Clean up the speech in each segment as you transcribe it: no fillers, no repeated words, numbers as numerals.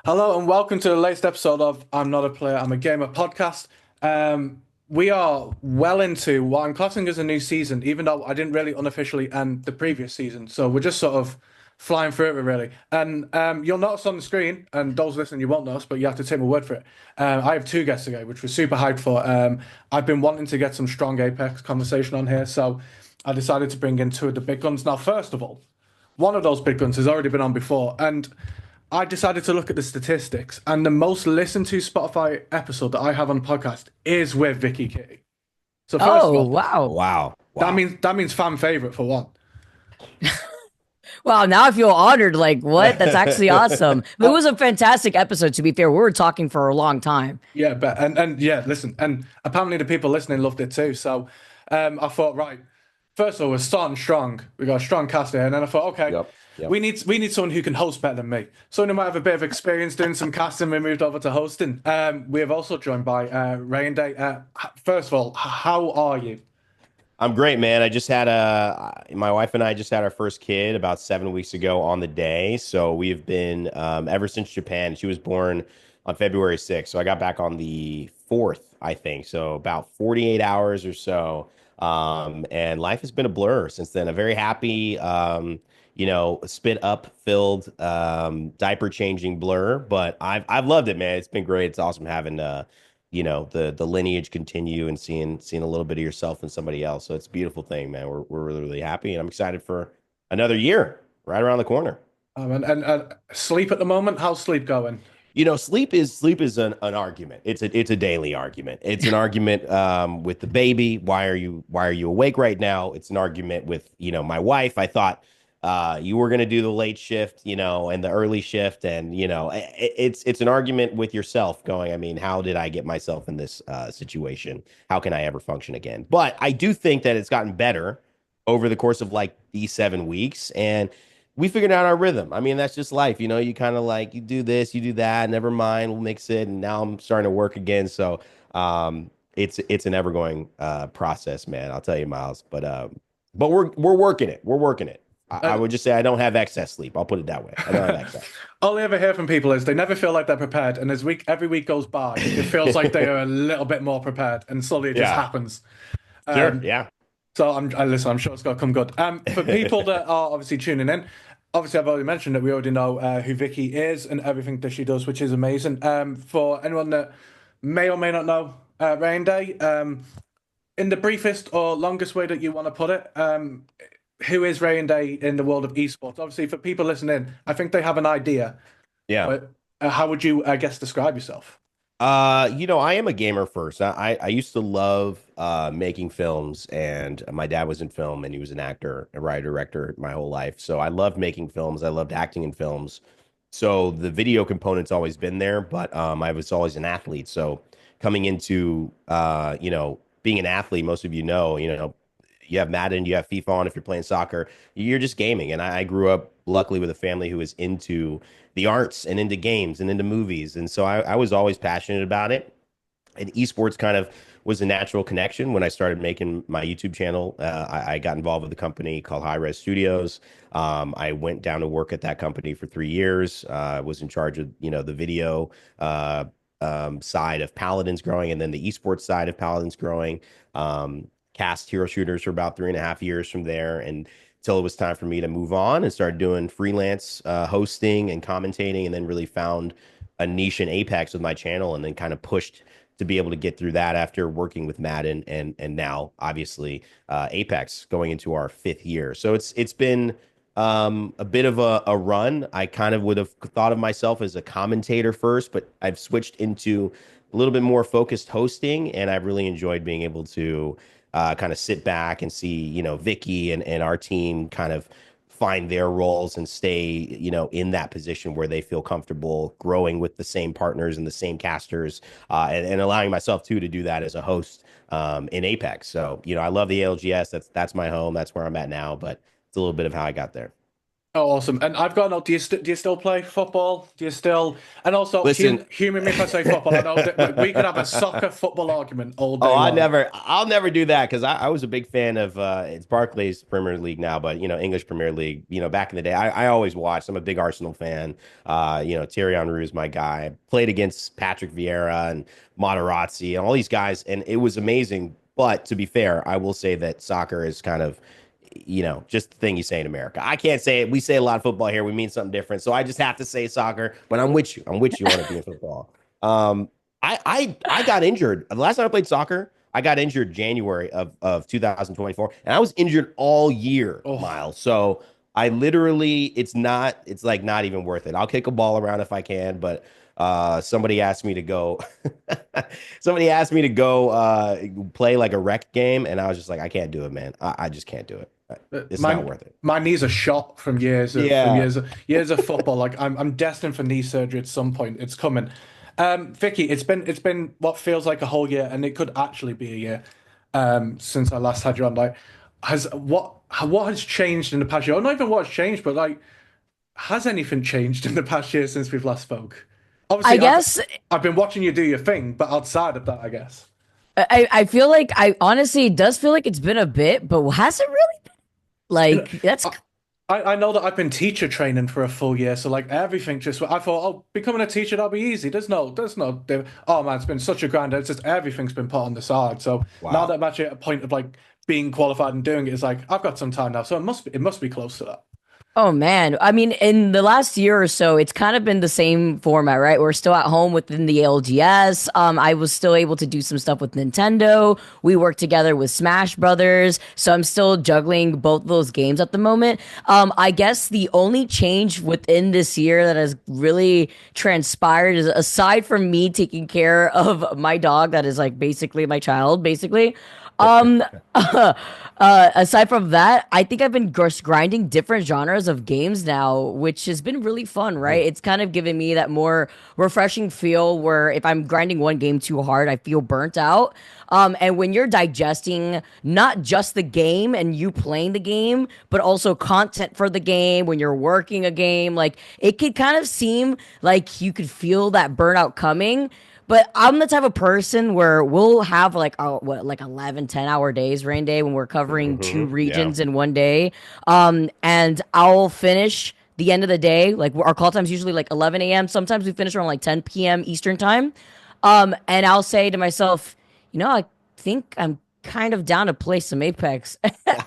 Hello and welcome to the latest episode of I'm Not a Player, I'm a Gamer podcast. We are well into what I'm classing as a new season, even though I didn't really unofficially end the previous season. So we're just sort of flying through it, really. And you'll notice on the screen, and those listening, you won't notice, but you have to take my word for it. I have two guests today, which we're super hyped for. I've been wanting to get some strong Apex conversation on here, so I decided to bring in two of the big guns. Now, first of all, one of those big guns has already been on before, and I decided to look at the statistics, and the most listened to Spotify episode that I have on the podcast is with VikkiKitty. So first of Oh, all, wow. Wow. that Wow. means that means fan favorite for one. Wow, now I feel honored. Like, what? That's actually awesome. It Oh was a fantastic episode, to be fair. We were talking for a long time. yeah, but and yeah, listen, and apparently the people listening loved it too. So I thought, right, first of all, we're starting strong. We got a strong cast here, and then I thought, okay, Yep. Yep. we need someone who can host better than me. Someone who might have a bit of experience doing some casting. We moved over to hosting. We have also joined by Raynday. First of all, how are you? I'm great, man. My wife and I just had our first kid about 7 weeks ago on the day. So we've been, ever since Japan. She was born on February 6th. So I got back on the 4th, I think. So about 48 hours or so. And life has been a blur since then. A very happy, spit up filled, diaper changing blur. But I've loved it, man. It's been great. It's awesome having, the lineage continue and seeing a little bit of yourself in somebody else. So it's a beautiful thing, man. We're really, really happy, and I'm excited for another year right around the corner. And sleep at the moment. How's sleep going? Sleep is an argument. It's a daily argument. It's an argument with the baby. Why are you awake right now? It's an argument with my wife. I thought you were going to do the late shift, and the early shift, and it's an argument with yourself. Going, I mean, how did I get myself in this situation? How can I ever function again? But I do think that it's gotten better over the course of like these 7 weeks, and we figured out our rhythm. I mean, that's just life. You kind of like you do this, you do that, never mind, we'll mix it. And now I'm starting to work again. So it's an ever going process, man. I'll tell you, Miles. But we're working it. We're working it. I Uh, would just say I don't have excess sleep. I'll put it that way. I don't have excess. all I ever hear from people is they never feel like they're prepared, and as every week goes by, it feels like they are a little bit more prepared, and slowly it just Yeah. happens. Sure. Um, Yeah. so listen. I'm sure it's going to come good. For people that are obviously tuning in, obviously I've already mentioned that we already know who Vicky is and everything that she does, which is amazing. For anyone that may or may not know Rainday, in the briefest or longest way that you want to put it, who is Rainday in the world of esports? Obviously, for people listening, I think they have an idea, Yeah. but how would you, I guess, describe yourself? I am a gamer first. I used to love making films, and my dad was in film, and he was an actor, a writer, director my whole life. So I loved making films. I loved acting in films. So the video component's always been there, but I was always an athlete. So coming into being an athlete, most of you have Madden, you have FIFA on if you're playing soccer, you're just gaming. And I grew up luckily with a family who was into the arts and into games and into movies. And so I was always passionate about it. And esports kind of was a natural connection when I started making my YouTube channel. I got involved with a company called High Res Studios. I went down to work at that company for 3 years. I was in charge of, the video side of Paladins growing, and then the esports side of Paladins growing. Cast hero shooters for about 3.5 years from there, and until it was time for me to move on and start doing freelance hosting and commentating, and then really found a niche in Apex with my channel, and then kind of pushed to be able to get through that after working with Madden and now obviously Apex going into our 5th year. So it's been a bit of a run. I kind of would have thought of myself as a commentator first, but I've switched into a little bit more focused hosting, and I've really enjoyed being able to kind of sit back and see, Vicky and our team kind of find their roles and stay, in that position where they feel comfortable growing with the same partners and the same casters, and allowing myself too to do that as a host in Apex. So, I love the ALGS. That's my home. That's where I'm at now. But it's a little bit of how I got there. Oh, awesome. And I've got to know, do you still play football? Do you still, and also, Listen. humor me if I say football. I know that we could have a soccer football argument all Oh, day long. I'll never do that because I was a big fan of it's Barclays Premier League now, but English Premier League. Back in the day, I always watched. I'm a big Arsenal fan. Thierry Henry is my guy. Played against Patrick Vieira and Materazzi and all these guys, and it was amazing. But to be fair, I will say that soccer is kind of just the thing you say in America. I can't say it. We say a lot of football here. We mean something different. So I just have to say soccer, but I'm with you. I'm with you on it being football. I got injured. The last time I played soccer, I got injured January of 2024, and I was injured all year, Oh, Miles. So I literally, it's like not even worth it. I'll kick a ball around if I can, but somebody asked me to go somebody asked me to go play like a rec game, and I was just like, I can't do it, man. I just can't do it. It's not worth it. my knees are shot from Yeah. years of football. Like I'm destined for knee surgery at some point. It's coming. Vicky, it's been what feels like a whole year, and it could actually be a year since I last had you on. Like, what has changed in the past year? Or not even what's changed, but like, has anything changed in the past year since we've last spoke? I Obviously, guess I've been watching you do your thing, but outside of that, I guess. I feel like I honestly it does feel like it's been a bit, but has it really been? You know, Like that's I know that I've been teacher training for a full year, so like everything just I thought, oh, becoming a teacher that'll be easy. Oh man, it's been such a grind. It's just everything's been put on the side. So now that Wow. I'm actually at a point of like being qualified and doing it, it's like I've got some time now, so it must be close to that. Oh man, I mean, in the last year or so, it's kind of been the same format, right? We're still at home within the LGS. I was still able to do some stuff with Nintendo. We worked together with Smash Brothers, so I'm still juggling both of those games at the moment. I guess the only change within this year that has really transpired is aside from me taking care of my dog, that is like basically my child, basically. Um, aside from that, I think I've been just grinding different genres of games now, which has been really fun, right? It's kind of given me that more refreshing feel where if I'm grinding one game too hard, I feel burnt out. And when you're digesting not just the game and you playing the game, but also content for the game, when you're working a game, like it could kind of seem like you could feel that burnout coming. But I'm the type of person where we'll have like like 11, 10 hour days, rain day, when we're covering two Yeah. regions in one day. And I'll finish the end of the day. Like our call time's usually like 11 a.m. Sometimes we finish around like 10 p.m. Eastern time. And I'll say to myself, I think I'm kind of down to play some Apex.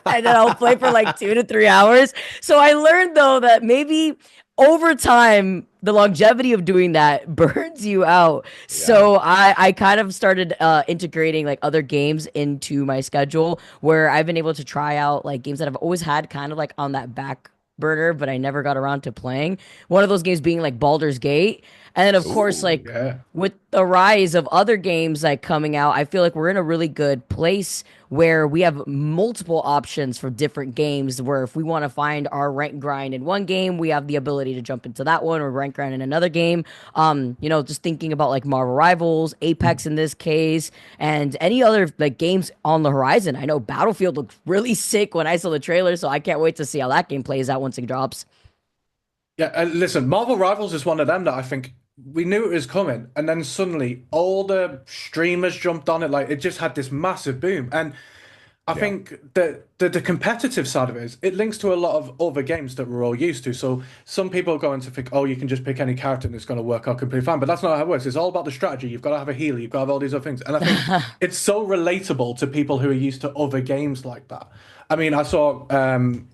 And then I'll play for like 2 to 3 hours. So I learned though that maybe over time, the longevity of doing that burns you out. Yeah. So I kind of started integrating like other games into my schedule where I've been able to try out like games that I've always had kind of like on that back burner, but I never got around to playing. One of those games being like Baldur's Gate. And then of course, Ooh. like Yeah. with the rise of other games like coming out, I feel like we're in a really good place where we have multiple options for different games. Where if we want to find our rank grind in one game, we have the ability to jump into that one or rank grind in another game. Just thinking about like Marvel Rivals, Apex in this case, and any other like games on the horizon. I know Battlefield looked really sick when I saw the trailer, so I can't wait to see how that game plays out once it drops. Yeah, listen, Marvel Rivals is one of them that I think we knew it was coming, and then suddenly all the streamers jumped on it. Like it just had this massive boom, and I Yeah. think that the competitive side of it is it links to a lot of other games that we're all used to. So some people are going to think, oh, you can just pick any character and it's going to work out completely fine. But that's not how it works. It's all about the strategy. You've got to have a healer. You've got to have all these other things. And I think it's so relatable to people who are used to other games like that. I mean, I saw and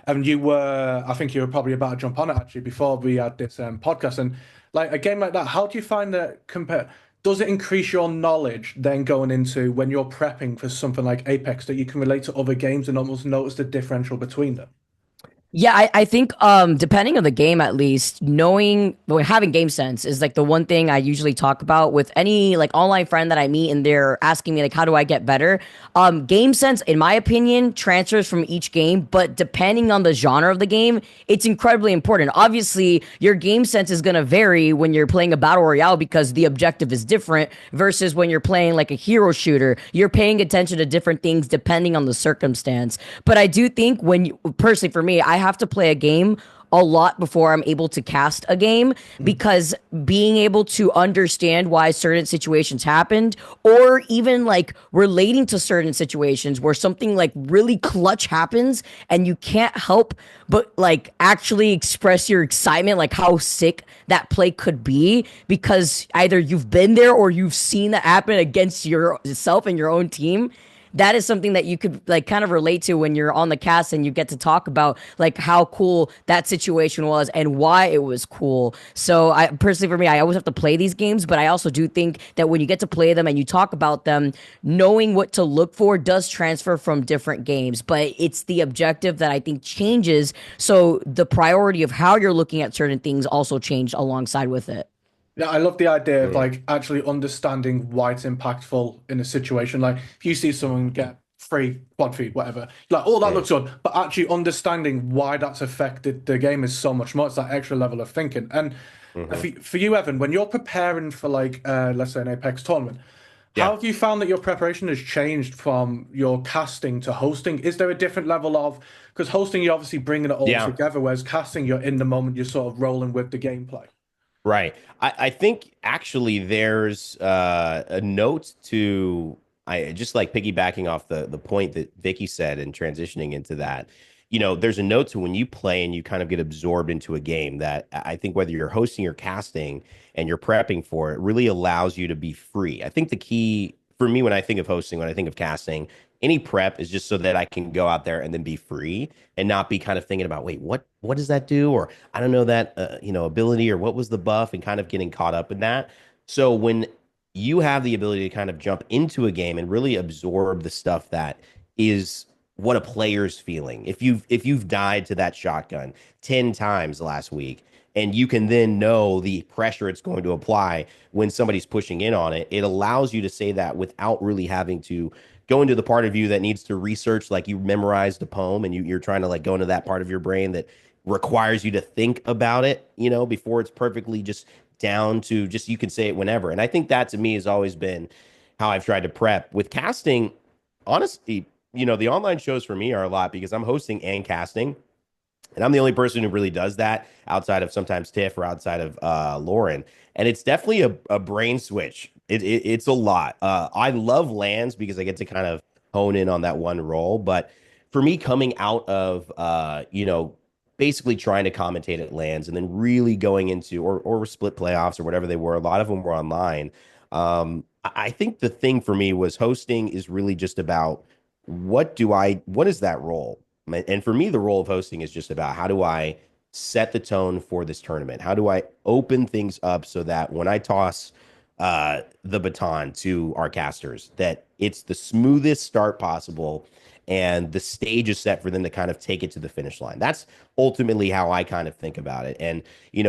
I think you were probably about to jump on it actually before we had this podcast. And like a game like that, how do you find that compare? Does it increase your knowledge then going into when you're prepping for something like Apex that you can relate to other games and almost notice the differential between them? Yeah, I think depending on the game at least, knowing well, having game sense is like the one thing I usually talk about with any like online friend that I meet and they're asking me like how do I get better? Game sense, in my opinion, transfers from each game, but depending on the genre of the game, it's incredibly important. Obviously, your game sense is gonna vary when you're playing a battle royale because the objective is different versus when you're playing like a hero shooter. You're paying attention to different things depending on the circumstance. But I do think personally for me, I have to play a game a lot before I'm able to cast a game, because being able to understand why certain situations happened, or even like relating to certain situations where something like really clutch happens and you can't help but like actually express your excitement, like how sick that play could be, because either you've been there or you've seen that happen against yourself and your own team. That is something that you could like kind of relate to when you're on the cast and you get to talk about like how cool that situation was and why it was cool. So I personally, for me, I always have to play these games, but I also do think that when you get to play them and you talk about them, knowing what to look for does transfer from different games, but it's the objective that I think changes. So the priority of how you're looking at certain things also changed alongside with it. Yeah, I love the idea of Mm. like actually understanding why it's impactful in a situation. Like if you see someone get free quad feed, whatever, like, oh, that Mm. looks good, but actually understanding why that's affected the game is so much more. It's that extra level of thinking. And Mhm. for you, Evan, when you're preparing for like let's say an Apex tournament, how Yeah. have you found that your preparation has changed from your casting to hosting? Is there a different level of, because hosting you're obviously bringing it all Yeah. together, whereas casting you're in the moment, you're sort of rolling with the gameplay. Right. I think actually there's a note to I just like piggybacking off the point that Vicky said and transitioning into that. There's a note to when you play and you kind of get absorbed into a game that I think whether you're hosting or casting and you're prepping for it really allows you to be free. I think the key for me when I think of hosting, when I think of casting, any prep is just so that I can go out there and then be free and not be kind of thinking about, wait, what does that do? Or I don't know that ability, or what was the buff, and kind of getting caught up in that. So when you have the ability to kind of jump into a game and really absorb the stuff that is what a player's feeling. If you've died to that shotgun 10 times last week, and you can then know the pressure it's going to apply when somebody's pushing in on it, it allows you to say that without really having to go into the part of you that needs to research, like you memorized a poem and you're trying to like go into that part of your brain that requires you to think about it, before it's perfectly just down to just you can say it whenever. And I think that to me has always been how I've tried to prep. With casting, honestly, the online shows for me are a lot because I'm hosting and casting. And I'm the only person who really does that outside of sometimes Tiff or outside of Lauren. And it's definitely a brain switch. It's a lot. I love lands because I get to kind of hone in on that one role. But for me, coming out of, basically trying to commentate at lands and then really going into, or split playoffs or whatever they were, a lot of them were online. I think the thing for me was hosting is really just about what is that role? And for me, the role of hosting is just about how do I set the tone for this tournament? How do I open things up so that when I toss the baton to our casters, that it's the smoothest start possible and the stage is set for them to kind of take it to the finish line. That's ultimately how I kind of think about it. And,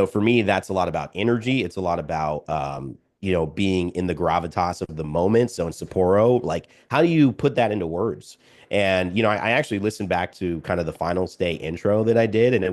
for me, that's a lot about energy. It's a lot about, being in the gravitas of the moment. So in Sapporo, like, how do you put that into words? And, I actually listened back to kind of the finals day intro that I did, and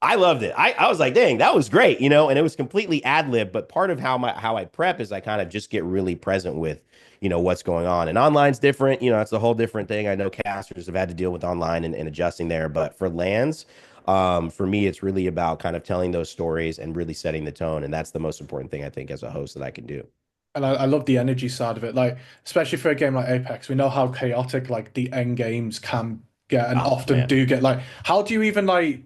I loved it. I was like, dang, that was great, and it was completely ad lib. But part of how I prep is I kind of just get really present with, what's going on. And online's different, it's a whole different thing. I know casters have had to deal with online and adjusting there. But for lands, for me, it's really about kind of telling those stories and really setting the tone. And that's the most important thing I think as a host that I can do. And I love the energy side of it, like especially for a game like Apex, we know how chaotic like the end games can get and Oh often man. do get. Like, how do you even like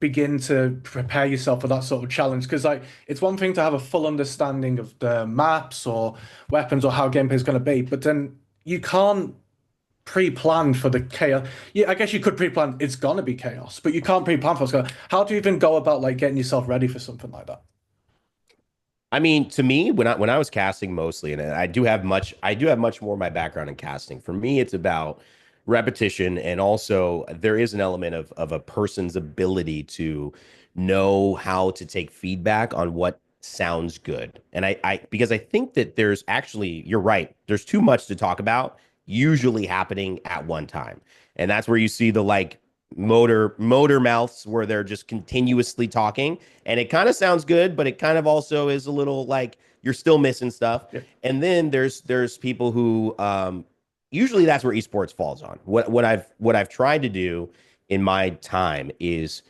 begin to prepare yourself for that sort of challenge? Because like it's one thing to have a full understanding of the maps or weapons or how gameplay is going to be, but then you can't pre-plan for the chaos. Yeah, I guess you could pre-plan it's gonna be chaos, but you can't pre-plan for what's going. How do you even go about like getting yourself ready for something like that? I mean, to me, when I was casting mostly, and I do have much more of my background in casting. For me, it's about repetition, and also there is an element of a person's ability to know how to take feedback on what sounds good. And I because I think that there's actually, you're right, there's too much to talk about usually happening at one time. And that's where you see the like motor mouths where they're just continuously talking, and it kind of sounds good, but it kind of also is a little like you're still missing stuff. Yeah. And then there's people who usually that's where esports falls on. What I've tried to do in my time is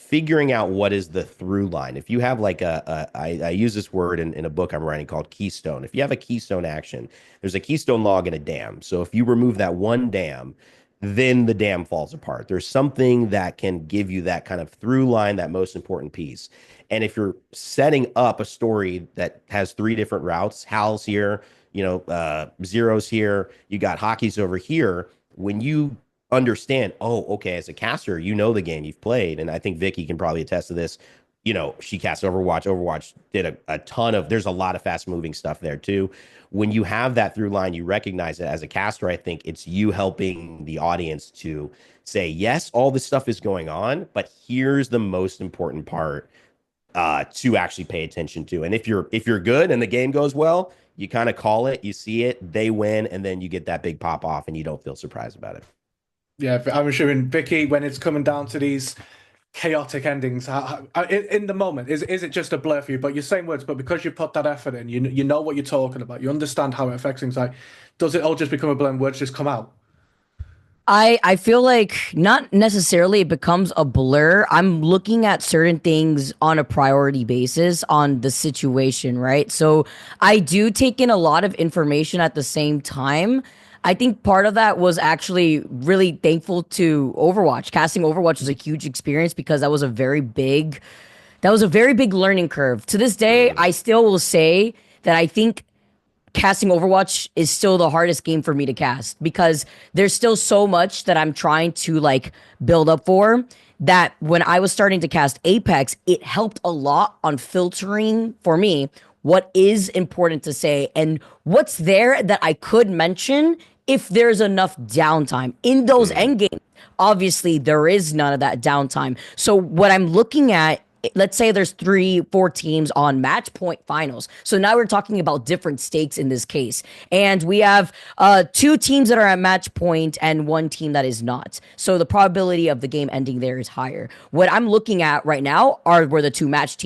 figuring out what is the through line. If you have like I use this word in a book I'm writing called keystone. If you have a keystone action, there's a keystone log in a dam. So if you remove that one dam, then the dam falls apart. There's something that can give you that kind of through line, that most important piece. And if you're setting up a story that has three different routes, Hal's here, Zero's here, you got Hockey's over here. When you understand, oh, okay, as a caster, you know the game you've played. And I think Vicky can probably attest to this. She cast Overwatch. Overwatch did a ton of, there's a lot of fast moving stuff there too. When you have that through line, you recognize it as a caster. I think it's you helping the audience to say, yes, all this stuff is going on, but here's the most important part to actually pay attention to. And if you're good and the game goes well, you kind of call it, you see it, they win, and then you get that big pop off and you don't feel surprised about it. Yeah, I'm assuming, Vicky, when it's coming down to these chaotic endings, in the moment, is it just a blur for you? But you're saying words, but because you put that effort in, you know what you're talking about, you understand how it affects things. Like, does it all just become a blur and words just come out? I feel like not necessarily it becomes a blur. I'm looking at certain things on a priority basis on the situation, right? So I do take in a lot of information at the same time. I think part of that was actually really thankful to Overwatch. Casting Overwatch was a huge experience because that was a very big learning curve. To this day, I still will say that I think casting Overwatch is still the hardest game for me to cast because there's still so much that I'm trying to like build up for that when I was starting to cast Apex, it helped a lot on filtering for me what is important to say and what's there that I could mention if there's enough downtime in those end games. Obviously, there is none of that downtime. So what I'm looking at, let's say there's 3-4 teams on match point finals. So now we're talking about different stakes in this case. And we have two teams that are at match point and one team that is not. So the probability of the game ending there is higher. What I'm looking at right now are where the two match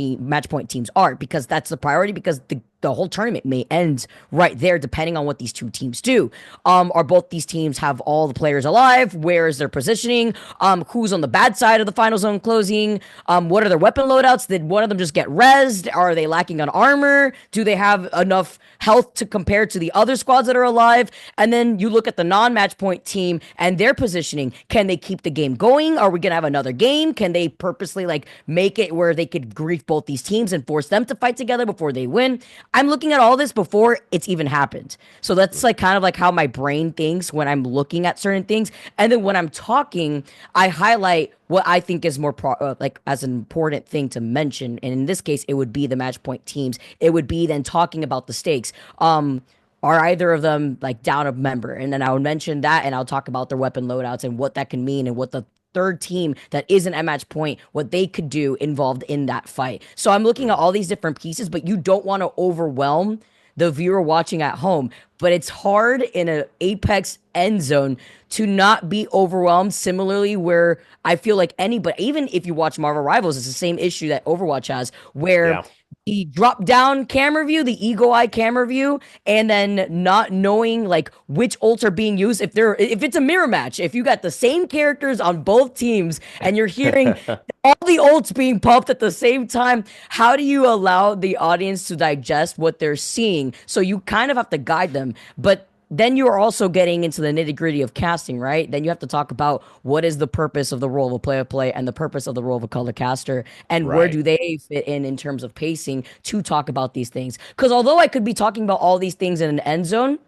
point teams are, because that's the priority, because the whole tournament may end right there depending on what these two teams do. Are both these teams have all the players alive? Where is their positioning? Who's on the bad side of the final zone closing? What are their weapon loadouts? Did one of them just get rezzed? Are they lacking on armor? Do they have enough health to compare to the other squads that are alive? And then you look at the non-match point team and their positioning. Can they keep the game going? Are we going to have another game? Can they purposely like make it where they could grief both these teams and force them to fight together before they win? I'm looking at all this before it's even happened. So that's like kind of like how my brain thinks when I'm looking at certain things. And then when I'm talking, I highlight what I think is more like as an important thing to mention. And in this case, it would be the match point teams. It would be then talking about the stakes. Are either of them like down a member? And then I would mention that and I'll talk about their weapon loadouts and what that can mean and what the third team that isn't at match point, what they could do involved in that fight. So I'm looking at all these different pieces, but you don't want to overwhelm the viewer watching at home. But it's hard in an Apex end zone to not be overwhelmed. Similarly, where I feel like anybody, even if you watch Marvel Rivals, it's the same issue that Overwatch has, where the drop down camera view, the eagle eye camera view, and then not knowing like which ults are being used. If it's a mirror match, if you got the same characters on both teams and you're hearing all the ults being pumped at the same time, how do you allow the audience to digest what they're seeing? So you kind of have to guide them. But then you're also getting into the nitty gritty of casting, right? Then you have to talk about what is the purpose of the role of a play and the purpose of the role of a color caster, and where do they fit in terms of pacing to talk about these things. Because although I could be talking about all these things in an end zone,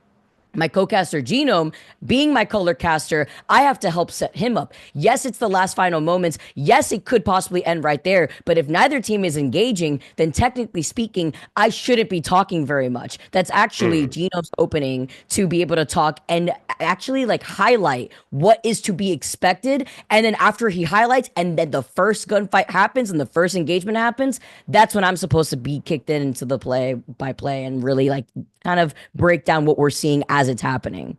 my co-caster Genome, being my color caster, I have to help set him up. Yes, it's the last final moments. Yes, it could possibly end right there. But if neither team is engaging, then technically speaking, I shouldn't be talking very much. That's actually Genome's opening to be able to talk and actually like highlight what is to be expected. And then after he highlights and then the first gunfight happens and the first engagement happens, that's when I'm supposed to be kicked into the play by play and really like kind of break down what we're seeing as it's happening.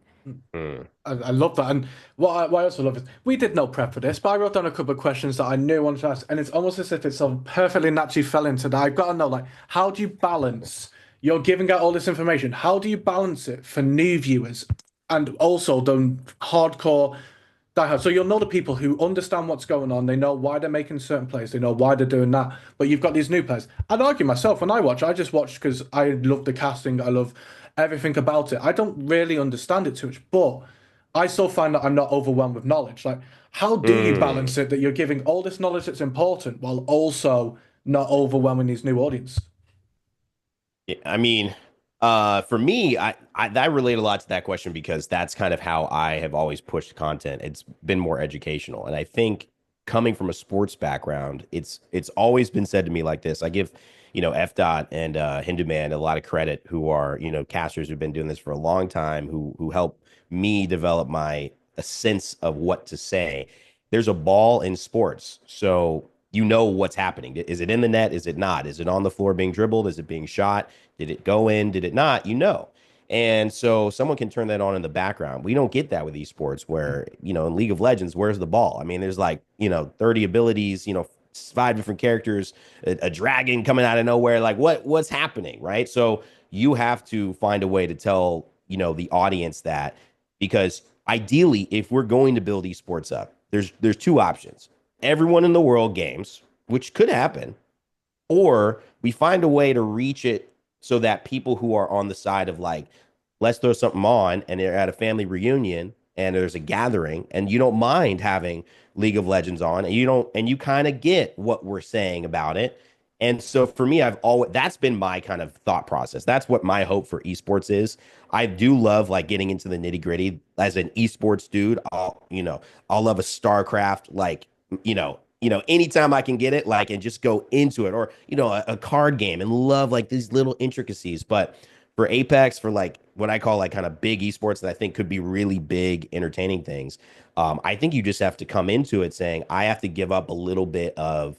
I love that. And what I also love is we did no prep for this, but I wrote down a couple of questions that I knew I wanted to ask. And it's almost as if it's so perfectly naturally fell into that. I've got to know, like, how do you balance, you're giving out all this information, how do you balance it for new viewers and also the hardcore Die hard. So you'll know the people who understand what's going on. They know why they're making certain plays. They know why they're doing that. But you've got these new players. I'd argue myself when I watch, I just watch because I love the casting. I love everything about it. I don't really understand it too much, but I still find that I'm not overwhelmed with knowledge. Like, how do you Mm. balance it that you're giving all this knowledge that's important while also not overwhelming these new audience? Yeah, I mean, for me, I relate a lot to that question because that's kind of how I have always pushed content. It's been more educational, and I think coming from a sports background, it's always been said to me like this. I give, F Dot and Hindu Man a lot of credit, who are casters who've been doing this for a long time, who help me develop my a sense of what to say. There's a ball in sports, so you know what's happening. Is it in the net? Is it not? Is it on the floor being dribbled? Is it being shot? Did it go in? Did it not? You know. And so someone can turn that on in the background. We don't get that with esports where, in League of Legends, where's the ball? I mean, there's like, 30 abilities, five different characters, a dragon coming out of nowhere. Like what's happening, right? So you have to find a way to tell, the audience that because ideally, if we're going to build esports up, there's two options. Everyone in the world games, which could happen, or we find a way to reach it so that people who are on the side of like, let's throw something on and they're at a family reunion and there's a gathering and you don't mind having League of Legends on and you kind of get what we're saying about it. And so for me, I've always that's been my kind of thought process. That's what my hope for esports is. I do love like getting into the nitty gritty as an esports dude. I'll love a StarCraft anytime I can get it, like, and just go into it, or a card game, and love like these little intricacies. But for Apex, for like what I call like kind of big esports that I think could be really big, entertaining things, I think you just have to come into it saying I have to give up a little bit of,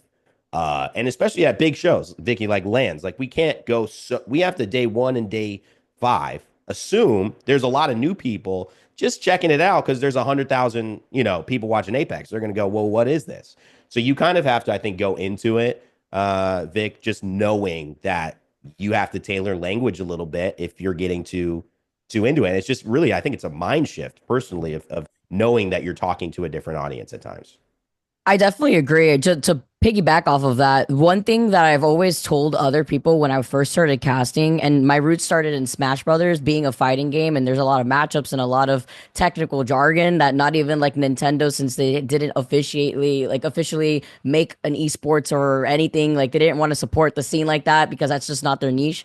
and especially at big shows, Vicky, like lands, like we can't go so we have to day one and day five assume there's a lot of new people just checking it out because there's 100,000 people watching Apex. They're going to go, well, what is this? So you kind of have to, I think, go into it, Vic, just knowing that you have to tailor language a little bit if you're getting too into it. And it's just really, I think it's a mind shift personally of knowing that you're talking to a different audience at times. I definitely agree. To piggyback off of that, one thing that I've always told other people when I first started casting, and my roots started in Smash Brothers, being a fighting game, and there's a lot of matchups and a lot of technical jargon that not even like Nintendo, since they didn't officially make an esports or anything, like they didn't want to support the scene like that because that's just not their niche.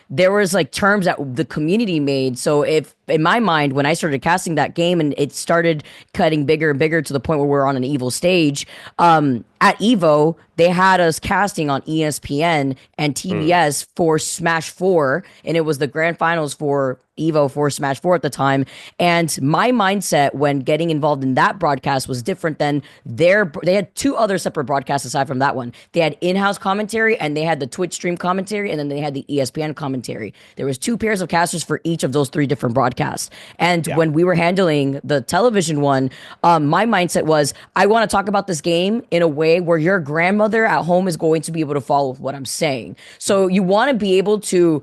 There was like terms that the community made. So if in my mind, when I started casting that game and it started cutting bigger and bigger to the point where we're on an evil stage, at Evo, they had us casting on ESPN and Mm. TBS for Smash 4, and it was the grand finals for Evo for Smash 4 at the time. And my mindset when getting involved in that broadcast was different than they had two other separate broadcasts aside from that one. They had in-house commentary and they had the Twitch stream commentary and then they had the ESPN commentary. There was two pairs of casters for each of those three different broadcasts. And Yeah. when we were handling the television one, my mindset was I want to talk about this game in a way where your grandmother at home is going to be able to follow what I'm saying. So you want to be able to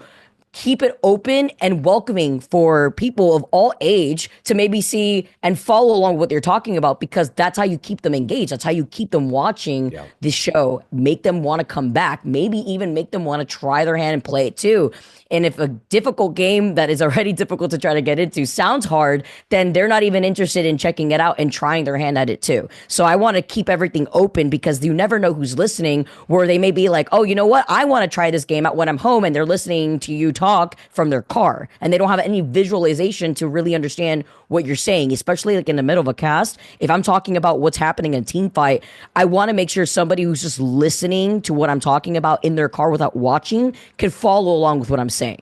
keep it open and welcoming for people of all age to maybe see and follow along what they're talking about, because that's how you keep them engaged. That's how you keep them watching Yeah. the show, make them want to come back, maybe even make them want to try their hand and play it too. And if a difficult game that is already difficult to try to get into sounds hard, then they're not even interested in checking it out and trying their hand at it too. So I want to keep everything open because you never know who's listening, where they may be like, oh, you know what? I want to try this game out when I'm home, and they're listening to you talk from their car and they don't have any visualization to really understand what you're saying, especially like in the middle of a cast. If I'm talking about what's happening in a team fight, I want to make sure somebody who's just listening to what I'm talking about in their car without watching can follow along with what I'm saying.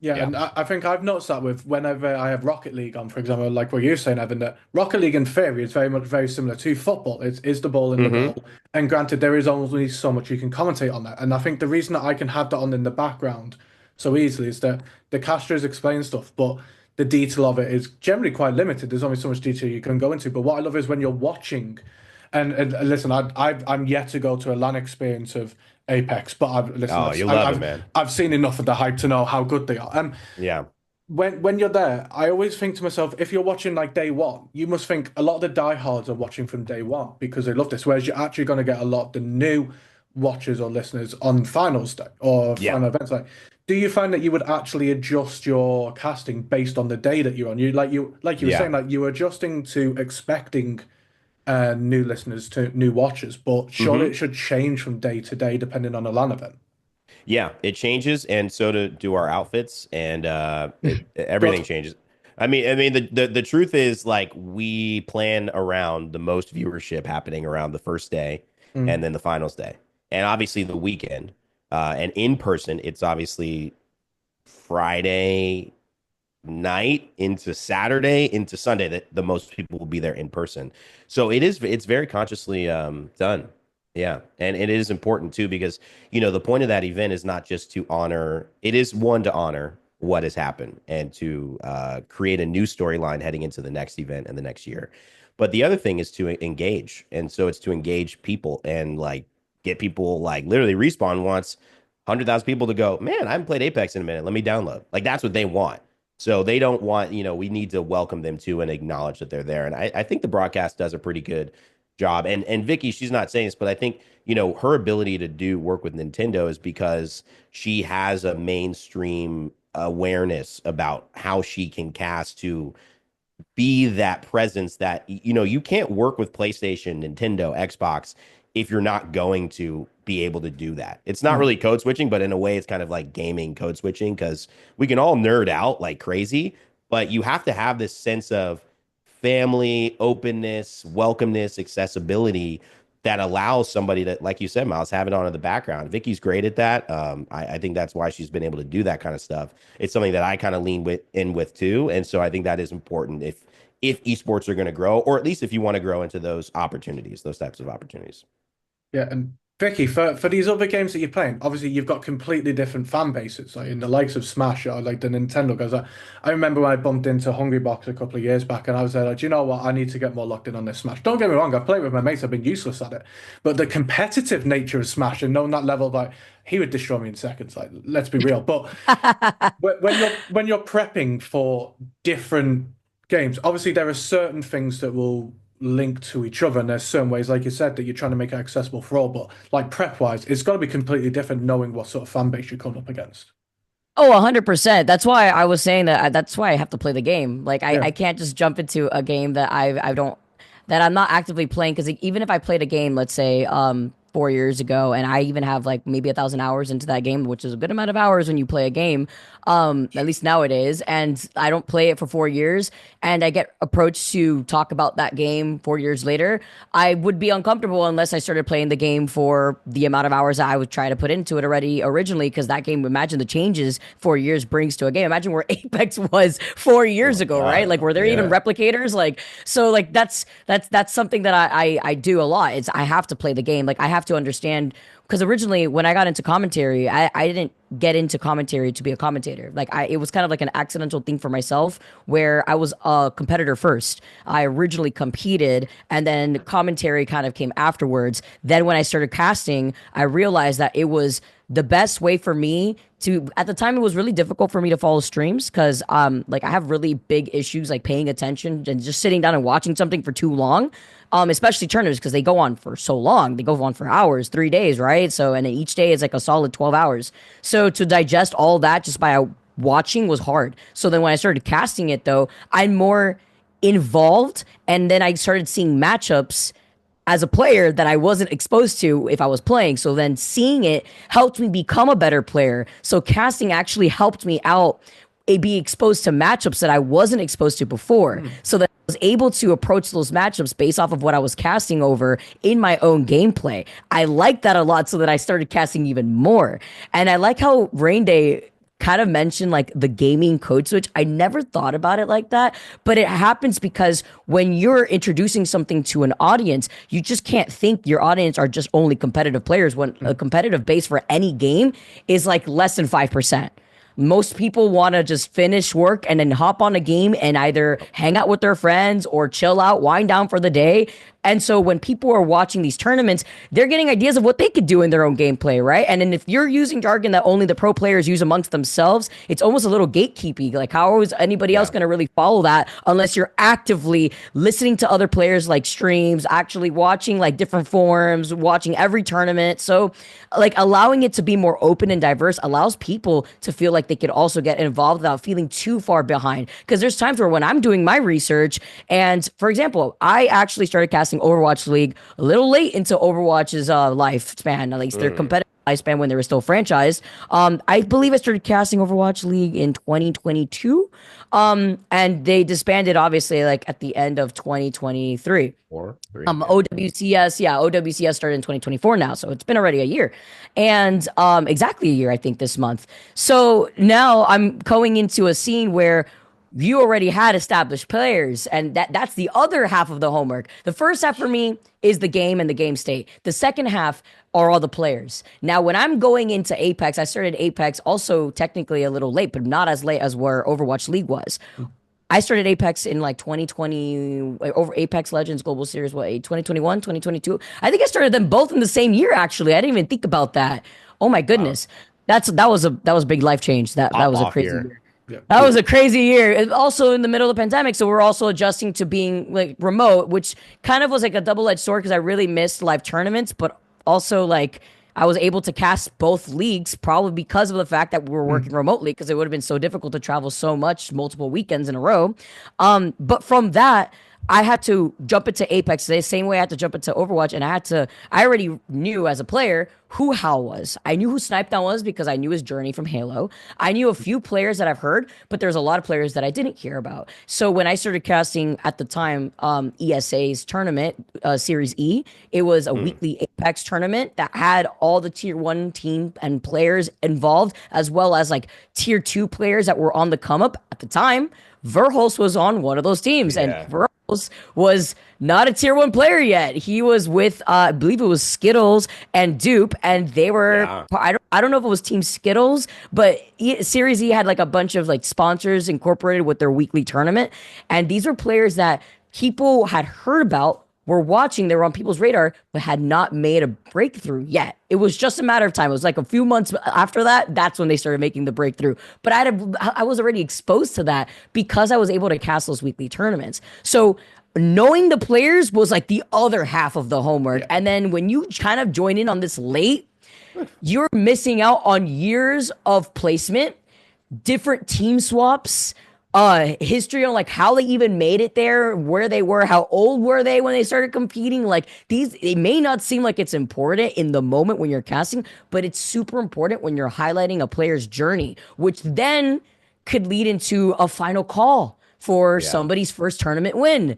Yeah, Yeah. and I think I've noticed that with whenever I have Rocket League on, for example, like what you're saying, Evan, that Rocket League in theory is very similar to football. It's is the ball in the Hmm. goal. And granted, there is only so much you can commentate on that. And I think the reason that I can have that on in the background so easily is that the casters explain stuff, but the detail of it is generally quite limited. There's only so much detail you can go into. But what I love is when you're watching, and listen, I'm yet to go to a LAN experience of Apex, but Oh, you love it, man. I've seen enough of the hype to know how good they are. Yeah. when you're there, I always think to myself, if you're watching like day one, you must think a lot of the diehards are watching from day one because they love this. Whereas you're actually going to get a lot of the new watchers or listeners on finals day or Yeah. final events. Like, do you find that you would actually adjust your casting based on the day that you're on? You were Yeah. saying, like you were adjusting to expecting new listeners to new watchers, but surely it Hmm. should change from day to day depending on the LAN event. Yeah, it changes, and so do our outfits, and everything Good. changes. The truth is, like, we plan around the most viewership happening around the first day, and Mm. then the finals day, and obviously the weekend. And in person, it's obviously Friday night into Saturday into Sunday that the most people will be there in person. So it's very consciously done. Yeah. And it is important too because the point of that event is not just to honor, it is one to honor what has happened and to create a new storyline heading into the next event and the next year. But the other thing is to engage. And so it's to engage people and like get people like literally Respawn wants 100,000 people to go, man, I haven't played Apex in a minute. Let me download. Like that's what they want. So they don't want, we need to welcome them to and acknowledge that they're there. And I think the broadcast does a pretty good job. And Vicky, she's not saying this, but I think, her ability to do work with Nintendo is because she has a mainstream awareness about how she can cast to be that presence that you can't work with PlayStation, Nintendo, Xbox if you're not going to be able to do that. It's not Mm. really code switching, but in a way it's kind of like gaming code switching because we can all nerd out like crazy, but you have to have this sense of family, openness, welcomeness, accessibility that allows somebody to, like you said, Miles, have it on in the background. Vicky's great at that. I think that's why she's been able to do that kind of stuff. It's something that I kind of lean in with too, and so I think that is important if esports are going to grow, or at least if you want to grow into those opportunities, those types of opportunities. Yeah, and Vicky, for these other games that you're playing, obviously you've got completely different fan bases, like in the likes of Smash or like the Nintendo guys. I remember when I bumped into Hungrybox a couple of years back, and I was there like, "Do you know what? I need to get more locked in on this Smash." Don't get me wrong, I've played with my mates, I've been useless at it, but the competitive nature of Smash and knowing that level, like he would destroy me in seconds. Like, let's be real. But when you're prepping for different games, obviously there are certain things that will link to each other, and there's certain ways, like you said, that you're trying to make it accessible for all. But like prep wise, it's got to be completely different knowing what sort of fan base you're coming up against. Oh, 100%. That's why I was saying that. That's why I have to play the game. Like Yeah. I can't just jump into a game that I don't that I'm not actively playing because even if I played a game, let's say 4 years ago, and I even have like maybe 1,000 hours into that game, which is a good amount of hours when you play a game, at least nowadays, and I don't play it for 4 years, and I get approached to talk about that game 4 years later, I would be uncomfortable unless I started playing the game for the amount of hours that I would try to put into it already originally, because that game, imagine the changes 4 years brings to a game. Imagine where Apex was 4 years Oh ago, right? God. Like, were there even Yeah. replicators? Like, so like that's something that I do a lot. It's I have to play the game. Like I have to understand, because originally when I got into commentary, I didn't get into commentary to be a commentator. Like it was kind of like an accidental thing for myself where I was a competitor first. I originally competed and then commentary kind of came afterwards. Then when I started casting, I realized that it was the best way for me to, at the time it was really difficult for me to follow streams because like I have really big issues like paying attention and just sitting down and watching something for too long, especially tournaments because they go on for so long. They go on for hours, 3 days, right? So, and then each day is like a solid 12 hours. So to digest all that just by watching was hard. So then when I started casting it though, I'm more involved, and then I started seeing matchups as a player that I wasn't exposed to if I was playing. So then seeing it helped me become a better player. So casting actually helped me out, be exposed to matchups that I wasn't exposed to before. So that I was able to approach those matchups based off of what I was casting over in my own gameplay. I like that a lot, so that I started casting even more. And I like how Raynday kind of mentioned like the gaming code switch. I never thought about it like that, but it happens because when you're introducing something to an audience, you just can't think your audience are just only competitive players when a competitive base for any game is like less than 5%. Most people want to just finish work and then hop on a game and either hang out with their friends or chill out, wind down for the day. And so when people are watching these tournaments, they're getting ideas of what they could do in their own gameplay, right? And then if you're using jargon that only the pro players use amongst themselves, it's almost a little gatekeeping. Like, how is anybody else Yeah. going to really follow that unless you're actively listening to other players like streams, actually watching like different forums, watching every tournament? So, like, allowing it to be more open and diverse allows people to feel like they could also get involved without feeling too far behind. Because there's times where when I'm doing my research, and for example, I actually started casting Overwatch League a little late into Overwatch's lifespan, at least their competitive lifespan when they were still franchised. I believe I started casting Overwatch League in 2022. And they disbanded obviously like at the end of 2023. 4, 3. OWCS, yeah, OWCS started in 2024 now, so it's been already a year, and exactly a year, I think, this month. So now I'm going into a scene where you already had established players, and that's the other half of the homework. The first half for me is the game and the game state. The second half are all the players. Now, when I'm going into Apex, I started Apex also technically a little late, but not as late as where Overwatch League was. I started Apex in like 2020, over Apex Legends Global Series, what, 2021, 2022? I think I started them both in the same year, actually. I didn't even think about that. Oh my goodness. That was a big life change. That Pop was a off crazy here. year. Yeah. That was a crazy year. Also in the middle of the pandemic, so we're also adjusting to being like remote, which kind of was like a double-edged sword because I really missed live tournaments, but also like I was able to cast both leagues probably because of the fact that we were working remotely because it would have been so difficult to travel so much multiple weekends in a row. But from that, I had to jump into Apex the same way I had to jump into Overwatch, and I already knew as a player who Hal was. I knew who Sniped was because I knew his journey from Halo. I knew a few players that I've heard, but there's a lot of players that I didn't hear about. So when I started casting at the time, ESA's tournament, Series E, it was a weekly Apex tournament that had all the tier one team and players involved, as well as like tier two players that were on the come up at the time. Verhulst was on one of those teams, and Yeah. Verhulst was not a tier one player yet. He was with, I believe it was Skittles and Dupe, and they were. Yeah. I don't know if it was Team Skittles, but Series E had like a bunch of like sponsors incorporated with their weekly tournament, and these were players that people had heard about, were watching, they were on people's radar, but had not made a breakthrough yet. It was just a matter of time. It was like a few months after that, that's when they started making the breakthrough. But I was already exposed to that because I was able to cast those weekly tournaments. So knowing the players was like the other half of the homework. And then when you kind of join in on this late, you're missing out on years of placement, different team swaps, history on like how they even made it there, where they were, how old were they when they started competing. Like these, it may not seem like it's important in the moment when you're casting, but it's super important when you're highlighting a player's journey, which then could lead into a final call for somebody's first tournament win.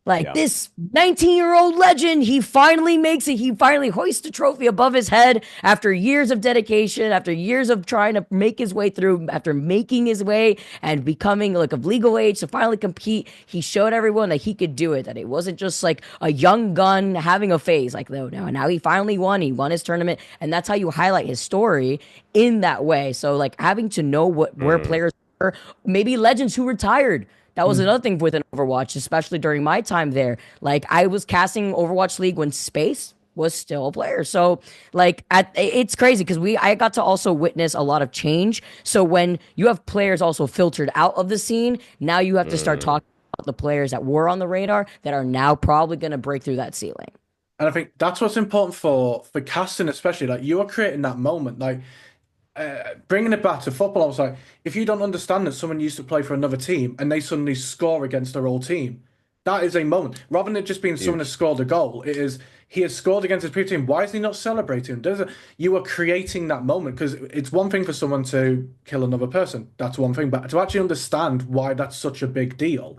Like this 19-year-old legend, he finally makes it. He finally hoists the trophy above his head after years of dedication, after years of trying to make his way through, after making his way and becoming like of legal age to finally compete. He showed everyone that he could do it, that it wasn't just like a young gun having a phase. Like, no, now he finally won. He won his tournament. And that's how you highlight his story in that way. So like having to know where players are, maybe legends who retired. That was another thing within Overwatch, especially during my time there. Like I was casting Overwatch League when Space was still a player. So like it's crazy because I got to also witness a lot of change. So when you have players also filtered out of the scene, now you have to start talking about the players that were on the radar that are now probably going to break through that ceiling. And I think that's what's important for casting, especially like you are creating that moment. Like bringing it back to football, I was like, if you don't understand that someone used to play for another team and they suddenly score against their old team, that is a moment. Rather than it just being someone has scored a goal, it is he has scored against his previous team. Why is he not celebrating? You are creating that moment because it's one thing for someone to kill another person. That's one thing. But to actually understand why that's such a big deal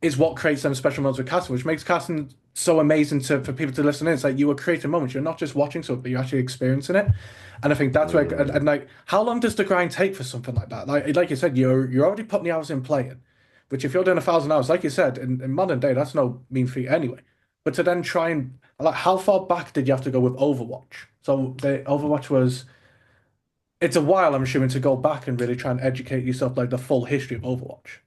is what creates them special moments with casting, which makes casting so amazing for people to listen in. It's like you are creating moments. You're not just watching something, but you're actually experiencing it. And I think that's where, and like, how long does the grind take for something like that? Like you said, you're already putting the hours in playing, which if you're doing 1,000 hours, like you said, in modern day, that's no mean feat anyway. But to then try and like, how far back did you have to go with Overwatch? So the Overwatch was, it's a while, I'm assuming, to go back and really try and educate yourself like the full history of Overwatch.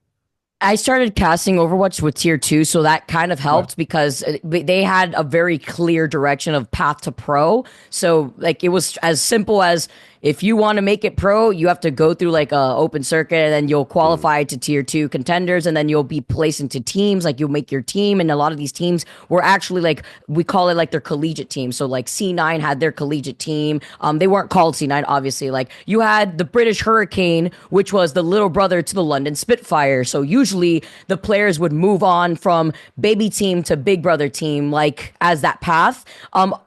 I started casting Overwatch with tier 2, so that kind of helped because they had a very clear direction of path to pro. So like it was as simple as if you want to make it pro, you have to go through like a open circuit and then you'll qualify to tier 2 contenders and then you'll be placed into teams. Like you'll make your team, and a lot of these teams were actually like we call it like their collegiate team. So like C9 had their collegiate team. They weren't called C9 obviously. Like you had the British Hurricane, which was the little brother to the London Spitfire. So usually the players would move on from baby team to big brother team like as that path.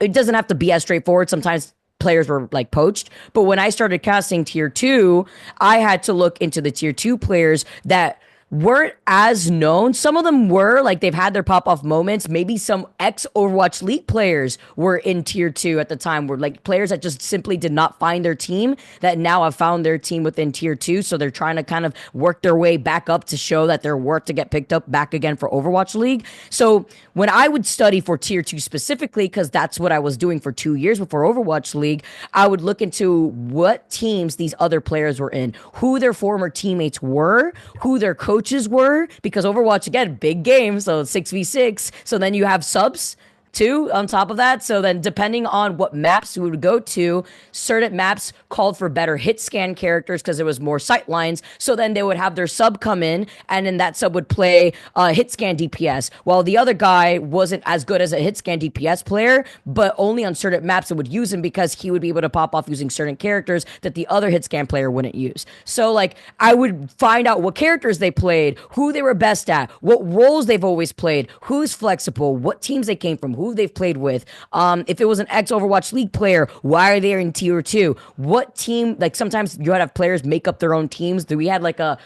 It doesn't have to be as straightforward. Sometimes players were like poached. But when I started casting tier 2, I had to look into the tier 2 players that weren't as known. Some of them were like they've had their pop off moments. Maybe some ex Overwatch League players were in tier 2 at the time, were like players that just simply did not find their team that now have found their team within tier 2. So they're trying to kind of work their way back up to show that they're worth to get picked up back again for Overwatch League. So when I would study for tier 2 specifically, because that's what I was doing for 2 years before Overwatch League, I would look into what teams these other players were in, who their former teammates were, who their coaches were, because Overwatch, again, big game, so 6v6. So then you have subs too on top of that. So then depending on what maps we would go to, certain maps called for better hit scan characters because there was more sight lines. So then they would have their sub come in, and then that sub would play hit scan DPS, while the other guy wasn't as good as a hit scan DPS player, but only on certain maps it would use him because he would be able to pop off using certain characters that the other hit scan player wouldn't use. So like I would find out what characters they played, who they were best at, what roles they've always played, who's flexible, what teams they came from, who they've played with. If it was an ex Overwatch League player, why are they in tier 2? What team? Like sometimes you would have players make up their own teams. We had like a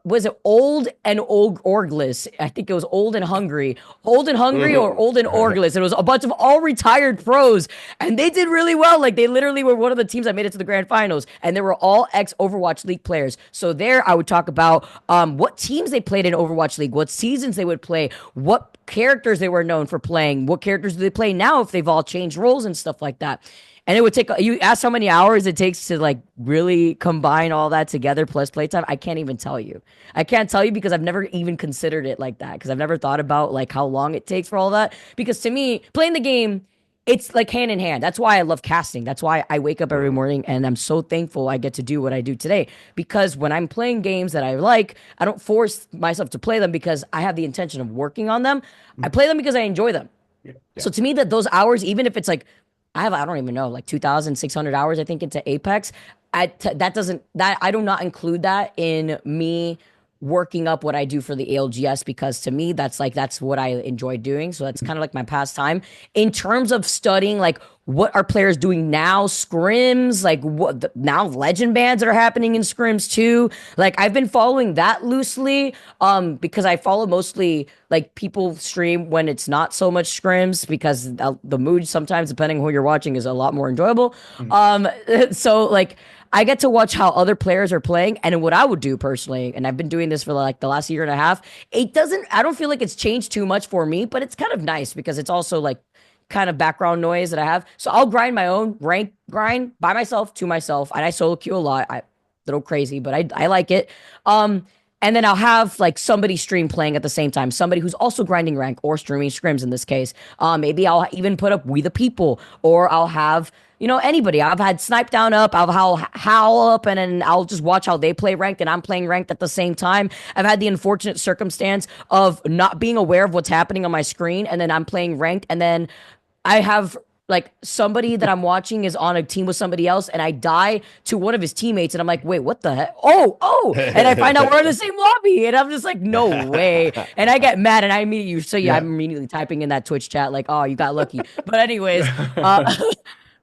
was it old and orgless? I think it was old and hungry, or old and orgless. It was a bunch of all retired pros, and they did really well. Like they literally were one of the teams that made it to the grand finals, and they were all ex Overwatch League players. So there, I would talk about what teams they played in Overwatch League, what seasons they would play, what characters they were known for playing, what characters do they play now if they've all changed roles and stuff like that. And it would take, you ask how many hours it takes to like really combine all that together plus playtime. I can't even tell you. I can't tell you because I've never even considered it like that. Because I've never thought about like how long it takes for all that. Because to me, playing the game, it's like hand in hand. That's why I love casting. That's why I wake up every morning and I'm so thankful I get to do what I do today. Because when I'm playing games that I like, I don't force myself to play them because I have the intention of working on them. I play them because I enjoy them. Yeah. So to me, that those hours, even if it's like I don't even know, like 2,600 hours, I think, into Apex. That I do not include that in me working up what I do for the ALGS because to me, that's what I enjoy doing. So that's kind of like my pastime. In terms of studying, like, what are players doing now? Scrims, like now legend bans that are happening in scrims too. Like I've been following that loosely, because I follow mostly like people stream when it's not so much scrims because the mood sometimes, depending on who you're watching, is a lot more enjoyable. So like I get to watch how other players are playing, and what I would do personally, and I've been doing this for like the last year and a half. I don't feel like it's changed too much for me, but it's kind of nice because it's also like kind of background noise that I have. So I'll grind my own rank grind by myself to myself, and I solo queue a lot. I little crazy, but I like it. And then I'll have like somebody stream playing at the same time, somebody who's also grinding rank or streaming scrims in this case. Maybe I'll even put up We the People, or I'll have anybody. I've had Snipe Down up, I'll Howl up, and then I'll just watch how they play ranked and I'm playing ranked at the same time. I've had the unfortunate circumstance of not being aware of what's happening on my screen, and then I'm playing ranked, and then I have like somebody that I'm watching is on a team with somebody else, and I die to one of his teammates, and I'm like, wait, what the heck? Oh, and I find out we're in the same lobby, and I'm just like, no way. And I get mad, and I'm immediately typing in that Twitch chat like, oh, you got lucky. But anyways,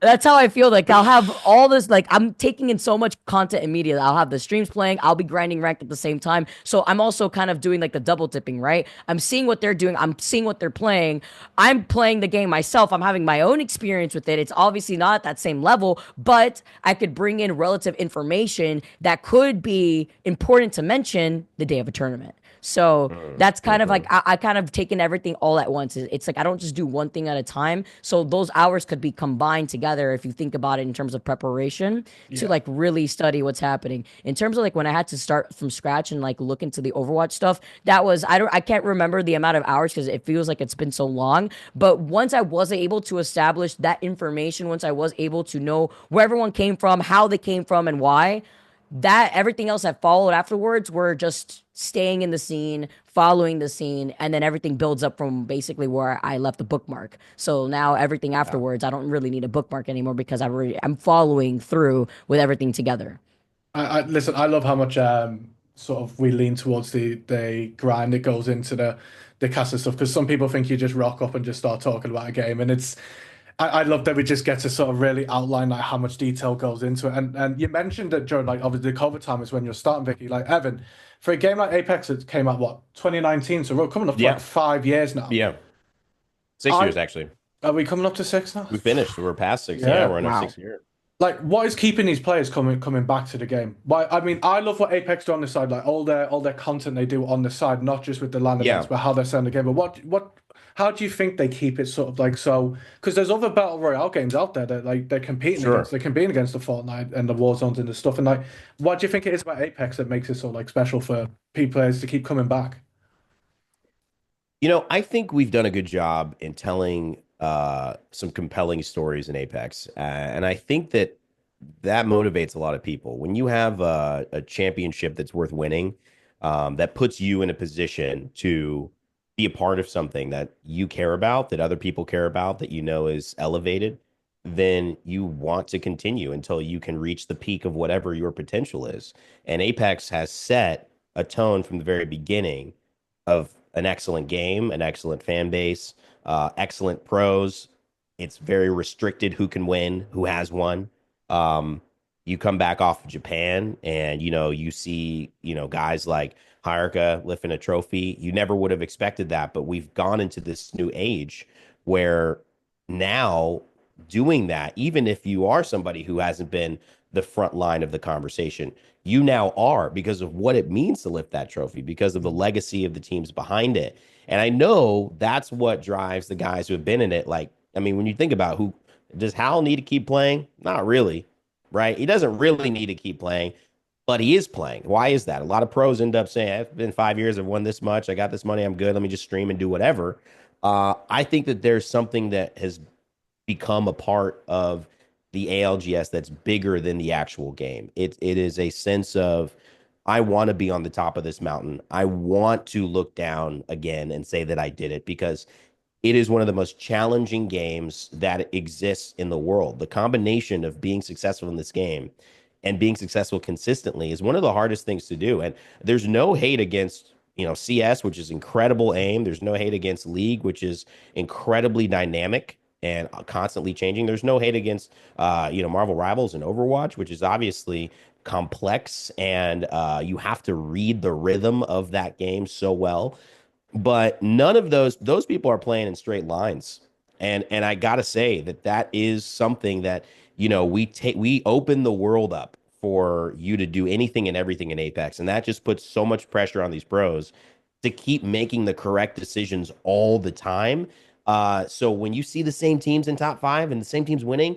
that's how I feel. Like I'll have all this, like I'm taking in so much content immediately. I'll have the streams playing, I'll be grinding ranked at the same time. So I'm also kind of doing like the double tipping, right? I'm seeing what they're doing, I'm seeing what they're playing. I'm playing the game myself. I'm having my own experience with it. It's obviously not at that same level, but I could bring in relative information that could be important to mention the day of a tournament. So that's kind of like Mhm. I kind of taken everything all at once. It's like I don't just do one thing at a time. So those hours could be combined together if you think about it in terms of preparation to Yeah. like really study what's happening. In terms of like when I had to start from scratch and like look into the Overwatch stuff, that was I can't remember the amount of hours because it feels like it's been so long. But once I was able to establish that information, once I was able to know where everyone came from, how they came from, and why, that everything else that followed afterwards were just staying in the scene, following the scene, and then everything builds up from basically where I left the bookmark. So now everything Yeah. afterwards, I don't really need a bookmark anymore because I'm following through with everything together. I listen. I love how much sort of we lean towards the grind that goes into the cast and stuff. Because some people think you just rock up and just start talking about a game, and it's I love that we just get to sort of really outline like how much detail goes into it. And you mentioned that during like obviously the COVID time is when you're starting, Vicky. Like Evan, for a game like Apex, it came out what 2019, so we're coming up to like Yeah. 5 years now. Yeah. 6 years I actually. Are we coming up to six now? We finished. We're past 6. Yeah, Yeah. we're in our Wow. 6th year. Like, what is keeping these players coming back to the game? Why? I mean, I love what Apex do on the side, like all their content they do on the side, not just with the land events, Yeah, but how they're selling the game. But how do you think they keep it sort of like so? Because there's other battle royale games out there that like sure. they're competing against the Fortnite and the Warzones and the stuff. And like, what do you think it is about Apex that makes it so like special for players to keep coming back? I think we've done a good job in telling some compelling stories in Apex, and I think that motivates a lot of people. When you have a championship that's worth winning, that puts you in a position to be a part of something that you care about, that other people care about, that you know is elevated, then you want to continue until you can reach the peak of whatever your potential is. And Apex has set a tone from the very beginning of an excellent game, an excellent fan base, excellent pros. It's very restricted who can win, who has won. Um, you come back off of Japan and you see, guys like Hayaka lifting a trophy. You never would have expected that, but we've gone into this new age where now doing that, even if you are somebody who hasn't been the front line of the conversation, you now are because of what it means to lift that trophy, because of the legacy of the teams behind it. And I know that's what drives the guys who have been in it. Like, I mean, when you think about who does Hal need to keep playing? Not really, right? He doesn't really need to keep playing, but he is playing. Why is that? A lot of pros end up saying, it's been 5 years, I've won this much, I got this money, I'm good, let me just stream and do whatever. I think that there's something that has become a part of the ALGS that's bigger than the actual game. It is a sense of I want to be on the top of this mountain. I want to look down again and say that I did it because it is one of the most challenging games that exists in the world. The combination of being successful in this game and being successful consistently is one of the hardest things to do. And there's no hate against, CS, which is incredible aim. There's no hate against League, which is incredibly dynamic and constantly changing. There's no hate against, Marvel Rivals and Overwatch, which is obviously complex and you have to read the rhythm of that game so well. But none of those people are playing in straight lines. And I gotta say that is something that we open the world up for you to do anything and everything in Apex, and that just puts so much pressure on these pros to keep making the correct decisions all the time. So when you see the same teams in top five and the same teams winning,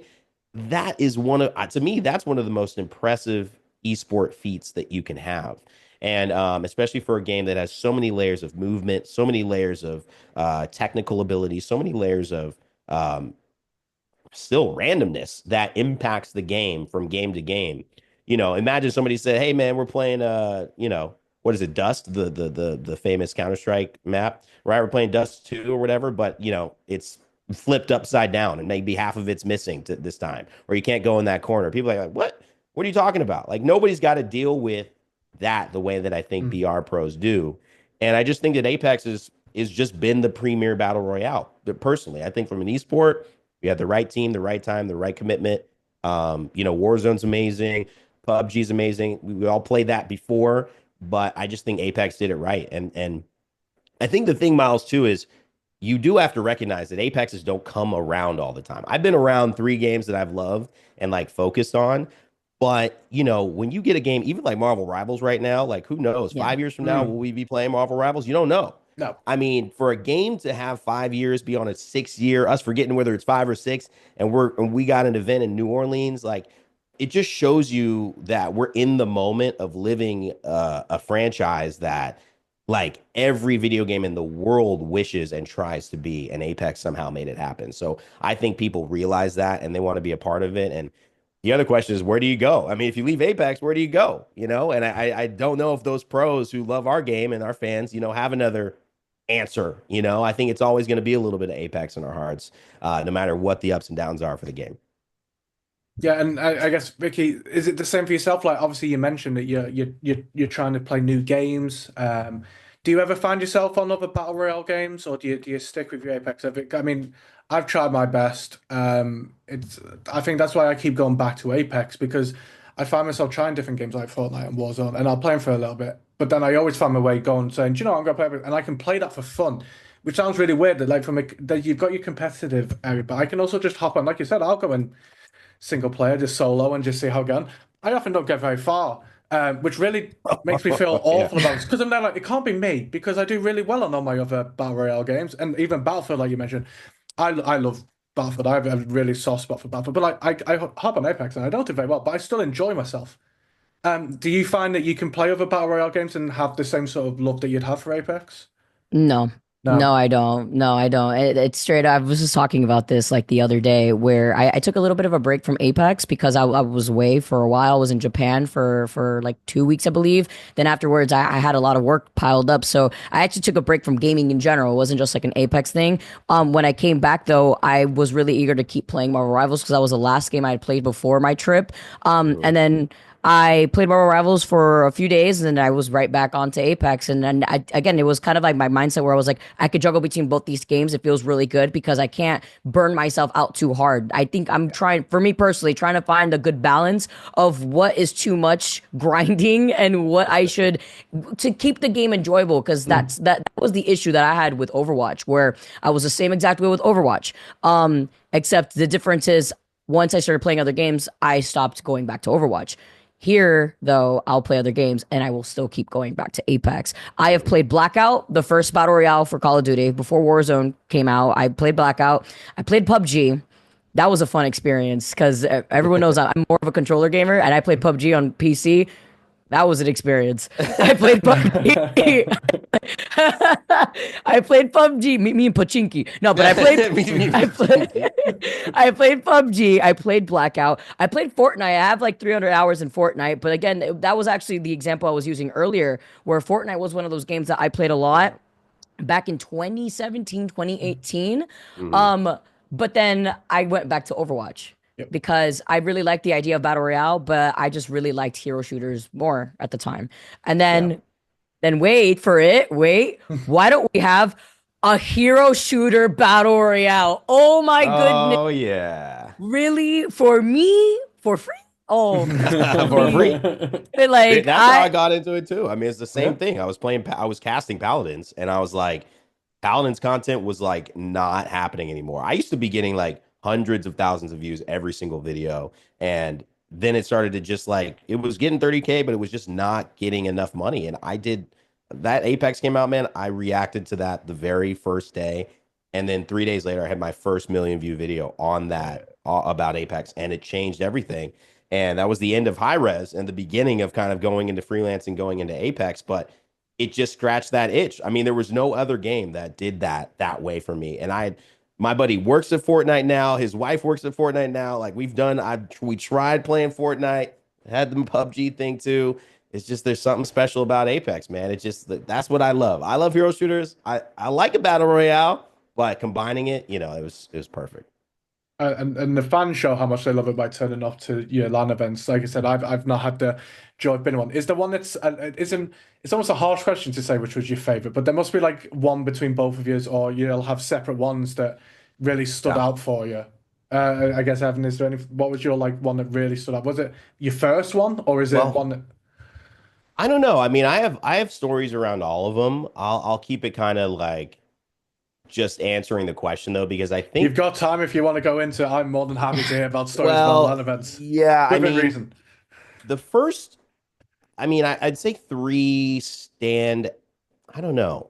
that is one of to me that's one of the most impressive esport feats that you can have. And especially for a game that has so many layers of movement, so many layers of technical ability, so many layers of um, still randomness that impacts the game from game to game. Imagine somebody said, "Hey man, we're playing what is it, Dust, the famous Counter-Strike map, right? We're playing Dust 2 or whatever, but it's flipped upside down and maybe half of it's missing to this time, or you can't go in that corner." People are like, "What? What are you talking about?" Like nobody's got to deal with that the way that I think Mm. BR pros do. And I just think that Apex is just been the premier battle royale. But personally, I think from an esport, we had the right team, the right time, the right commitment. Warzone's amazing, PUBG's amazing. We all played that before, but I just think Apex did it right. And I think the thing, Miles, too, is you do have to recognize that Apexes don't come around all the time. I've been around 3 games that I've loved and like focused on. But, when you get a game, even like Marvel Rivals right now, like who knows? Yeah. 5 years from now, will Mm, we be playing Marvel Rivals? You don't know. no. I mean, for a game to have 5 years be on its 6 year, us forgetting whether it's 5 or 6, and we got an event in New Orleans, like it just shows you that we're in the moment of living a franchise that like every video game in the world wishes and tries to be, and Apex somehow made it happen. So I think people realize that and they want to be a part of it. And the other question is, where do you go? I mean, if you leave Apex, where do you go? And I don't know if those pros who love our game and our fans, have another answer. I think it's always going to be a little bit of Apex in our hearts, no matter what the ups and downs are for the game. Yeah, and I guess Vicky, is it the same for yourself? Like, obviously, you mentioned that you're trying to play new games. Do you ever find yourself on other battle royale games, or do you stick with your Apex? I mean, I've tried my best. It's I think that's why I keep going back to Apex because I find myself trying different games like Fortnite and Warzone, and I'll play them for a little bit, but then I always find my way going saying, do you know, what, I'm gonna play Apex, and I can play that for fun. Which sounds really weird that like that you've got your competitive area, but I can also just hop on, like you said, I'll go and single player, just solo, and just see how it goes. I often don't get very far, which really makes me feel Yeah. awful about this because I'm there like it can't be me because I do really well on all my other battle royale games and even Battlefield, like you mentioned. I love Battlefield. I have a really soft spot for Battlefield, but like I hop on Apex and I don't do very well, but I still enjoy myself. Do you find that you can play other battle royale games and have the same sort of love that you'd have for Apex? No. No, No. I don't. No, I don't. It's straight. I was just talking about this like the other day where I took a little bit of a break from Apex because I was away for a while. I was in Japan for like 2 weeks, I believe. Then afterwards, I had a lot of work piled up. So I actually took a break from gaming in general. It wasn't just like an Apex thing. When I came back though, I was really eager to keep playing Marvel Rivals because that was the last game I had played before my trip. And then I played Marvel Rivals for a few days and then I was right back onto Apex. And then again, it was kind of like my mindset where I was like, I could juggle between both these games. It feels really good because I can't burn myself out too hard. I think I'm trying, for me personally, trying to find a good balance of what is too much grinding and what I should to keep the game enjoyable. Because that was the issue that I had with Overwatch, where I was the same exact way with Overwatch. Except the difference is once I started playing other games, I stopped going back to Overwatch. Here, though, I'll play other games and I will still keep going back to Apex. I have played Blackout, the first battle royale for Call of Duty before Warzone came out. I played Blackout. I played PUBG. That was a fun experience because everyone knows I'm more of a controller gamer and I played PUBG on PC. That was an experience. I played PUBG. I played PUBG. Me and Pachinki. No, but I played. I played. I played PUBG. I played Blackout. I played Fortnite. I have like 300 hours in Fortnite. But again, that was actually the example I was using earlier, where Fortnite was one of those games that I played a lot back in 2017, 2018. Mhm. But then I went back to Overwatch Yep. because I really liked the idea of Battle Royale, but I just really liked hero shooters more at the time. And Yeah. then wait for it. Wait, why don't we have a hero shooter Battle Royale? Oh my goodness. Oh yeah. Really? For me? For free? Oh, For free. like That's how I got into it too. I mean, it's the Yeah. same thing. I was casting Paladins, and I was like, Paladins content was like not happening anymore. I used to be getting like hundreds of thousands of views every single video, and then it started to just like it was getting 30K, but it was just not getting enough money. And I did that Apex came out, man. I reacted to that the very first day, and then 3 days later, I had my first million view video on that about Apex, and it changed everything. And that was the end of high res and the beginning of kind of going into freelancing, going into Apex. But it just scratched that itch. I mean, there was no other game that did that way for me. And my buddy works at Fortnite now. His wife works at Fortnite now. Like we tried playing Fortnite, had the PUBG thing too. It's just there's something special about Apex, man. It's just that's what I love. I love hero shooters. I like a battle royale, but combining it, it was perfect. And the fans show how much they love it by turning up to your LAN events. Like I said, I've not had the joy of being one. Is there one that's isn't it's almost a harsh question to say which was your favorite, but there must be like one between both of yours, or you'll have separate ones that really stood Yeah. out for you. I guess Evan, is there any? What was your like one that really stood out? Was it your first one, or is it Well, one that I don't know. I mean, I have stories around all of them. I'll keep it kind of like just answering the question though, because I you've think, got time if you want to go into? I'm more than happy to hear about stories about well, LAN events yeah, I within mean, reason. the first, I mean, I'd say three stand. I don't know.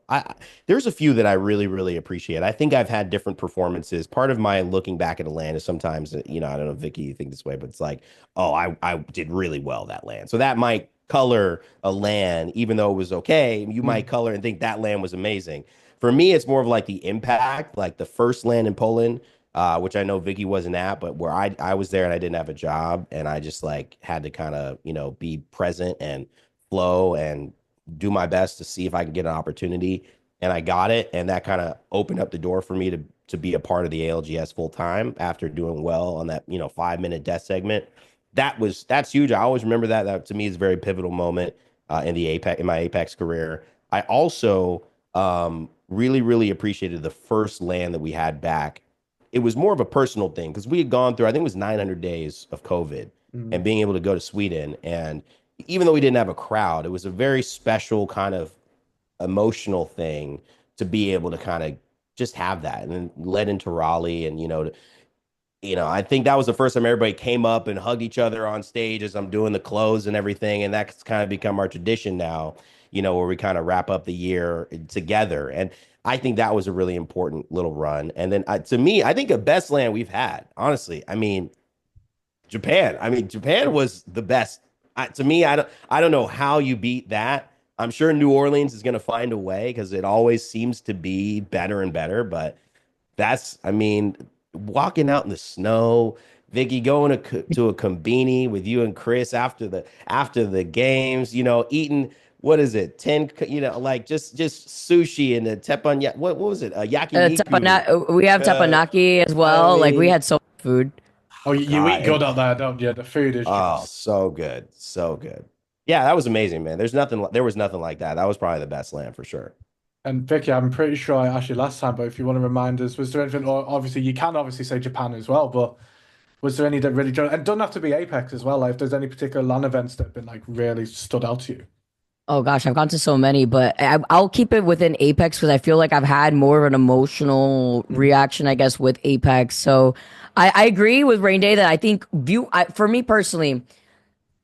There's a few that I really, really appreciate. I think I've had different performances. Part of my looking back at a land is sometimes, I don't know, Vicky, you think this way, but it's like, oh, I did really well that land. So that might color a land, even though it was okay. You might Mm. color and think that land was amazing. For me, it's more of like the impact, like the first land in Poland, which I know Vicky wasn't at, but where I was there and I didn't have a job, and I just like had to kind of, be present and flow and do my best to see if I can get an opportunity. And I got it. And that kind of opened up the door for me to be a part of the ALGS full time after doing well on that, 5 minute death segment. That's huge. I always remember that. That to me is a very pivotal moment in the Apex in my Apex career. I also really, really appreciated the first land that we had back. It was more of a personal thing because we had gone through, I think it was 900 days of COVID and Mm. being able to go to Sweden. And even though we didn't have a crowd, it was a very special kind of emotional thing to be able to kind of just have that and then led into Raleigh and I think that was the first time everybody came up and hugged each other on stage as I'm doing the close and everything, and that's kind of become our tradition now, where we kind of wrap up the year together. And I think that was a really important little run. And then to me, I think the best land we've had, honestly. I mean, Japan. I mean, Japan was the best. To me, I don't know how you beat that. I'm sure New Orleans is going to find a way because it always seems to be better and better. But I mean, walking out in the snow, Vicky going to a combini with you and Chris after the games, eating what is it, 10, like just sushi and the teppanyaki. What was it? Yakiniku. We have Uh, teppanyaki as I well. Like we mean, had so much food. Oh, you God, eat good out there, don't you? The food is oh, just. so good. So good. Yeah, that was amazing, man. There was nothing like that. That was probably the best land for sure. And Vicky, I'm pretty sure I asked you last time, but if you want to remind us, was there anything, or obviously you can obviously say Japan as well, but was there any that really, and don't have to be Apex as well, like if there's any particular LAN events that have been like really stood out to you? Oh gosh, I've gone to so many, but I'll keep it within Apex because I feel like I've had more of an emotional Mm. reaction, I guess, with Apex. So I agree with Raynday that I think for me personally,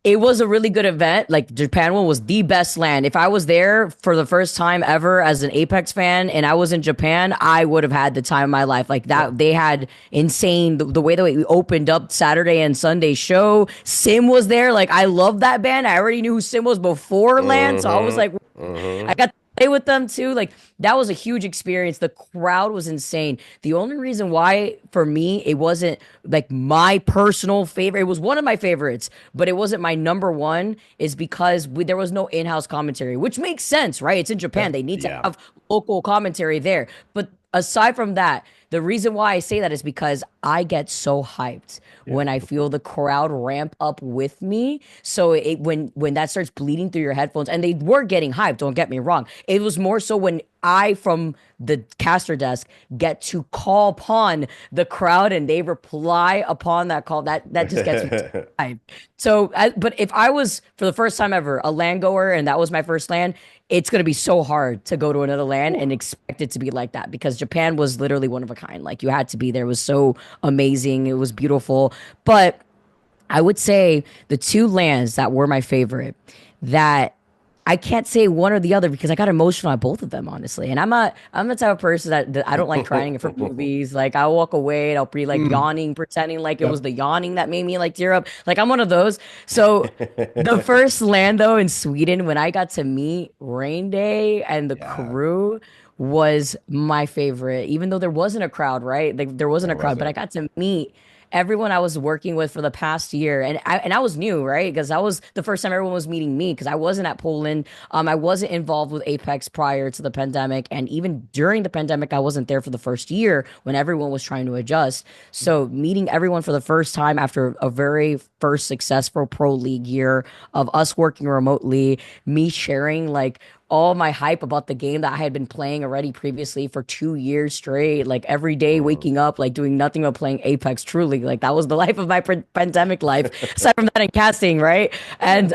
it was a really good event. Like Japan one was the best land. If I was there for the first time ever as an Apex fan and I was in Japan, I would have had the time of my life. Like Yeah. that, they had insane the way that we opened up Saturday and Sunday show. Sim was there. Like I love that band. I already knew who Sim was before land, so I was like, Mm-hmm. Mm-hmm. I got to play with them too. Like that was a huge experience. The crowd was insane. The only reason why for me it wasn't like my personal favorite, it was one of my favorites, but it wasn't my number one, is because there was no in-house commentary, which makes sense, right? It's in Yeah. Japan. They need to Yeah. have local commentary there. But aside from that, the reason why I say that is because I get so hyped Yeah. when I feel the crowd ramp up with me. So when that starts bleeding through your headphones, and they were getting hyped, don't get me wrong. It was more so when I from the caster desk get to call upon the crowd and they reply upon that call. That just gets me hyped. So, but if I was for the first time ever a land goer and that was my first land, it's going to be so hard to go to another land and expect it to be like that because Japan was literally one of a kind. Like you had to be there. It was so amazing. It was beautiful. But I would say the two lands that were my favorite, that I can't say one or the other because I got emotional at both of them, honestly. And I'm the type of person that I don't like crying in front of movies. Like I'll walk away and I'll be like Mm. yawning, pretending like it Yeah. was the yawning that made me like tear up. Like I'm one of those. So the first land though in Sweden, when I got to meet Raynday and the Yeah, crew, was my favorite. Even though there wasn't a crowd, right? Like there wasn't there a crowd, but I wasn't. got to meet everyone I was working with for the past year, and I was new, right? Because that was the first time everyone was meeting me because I wasn't at Poland. I wasn't involved with Apex prior to the pandemic, and even during the pandemic, I wasn't there for the first year when everyone was trying to adjust. So meeting everyone for the first time after a very first successful pro league year of us working remotely, me sharing like all my hype about the game that I had been playing already previously for 2 years straight, like every day Mm. waking up, like doing nothing but playing Apex. Truly, like that was the life of my pandemic life. Aside from that, and casting, right? And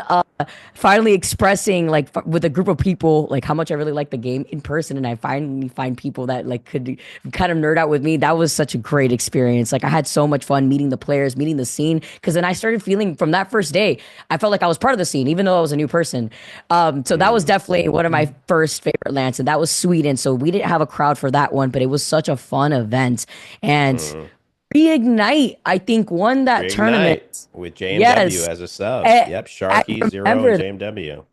finally expressing like with a group of people like how much I really like the game in person, and I finally find people that like could kind of nerd out with me. That was such a great experience. Like I had so much fun meeting the players, meeting the scene, because then I started feeling from that first day, I felt like I was part of the scene, even though I was a new person. So that was Mm. definitely one of my first favorite lands, and that was Sweden. So we didn't have a crowd for that one, but it was such a fun event. And Mm. Reignite, I think, won that Reignite tournament. with JMW Yes. as a sub. I, Yep, I Sharky, Zero, and remember. JMW.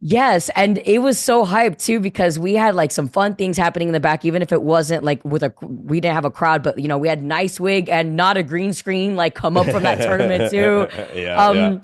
Yes, and it was so hyped too because we had like some fun things happening in the back, even if it wasn't like we didn't have a crowd, but we had Nice Wig and not a green screen like come up from that tournament too. Yeah, yeah. Um,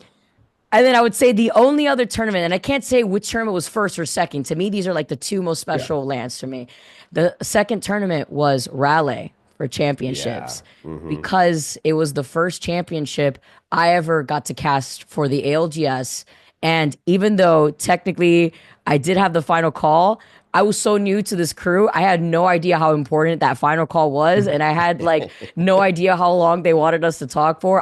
and then I would say the only other tournament, and I can't say which tournament was first or second. To me, these are like the two most Yeah. special lands to me. The second tournament was Raleigh for Yeah. championships Hmm. because it was the first championship I ever got to cast for the ALGS. And even though technically I did have the final call, I was so new to this crew. I had no idea how important that final call was, and I had like no idea how long they wanted us to talk for.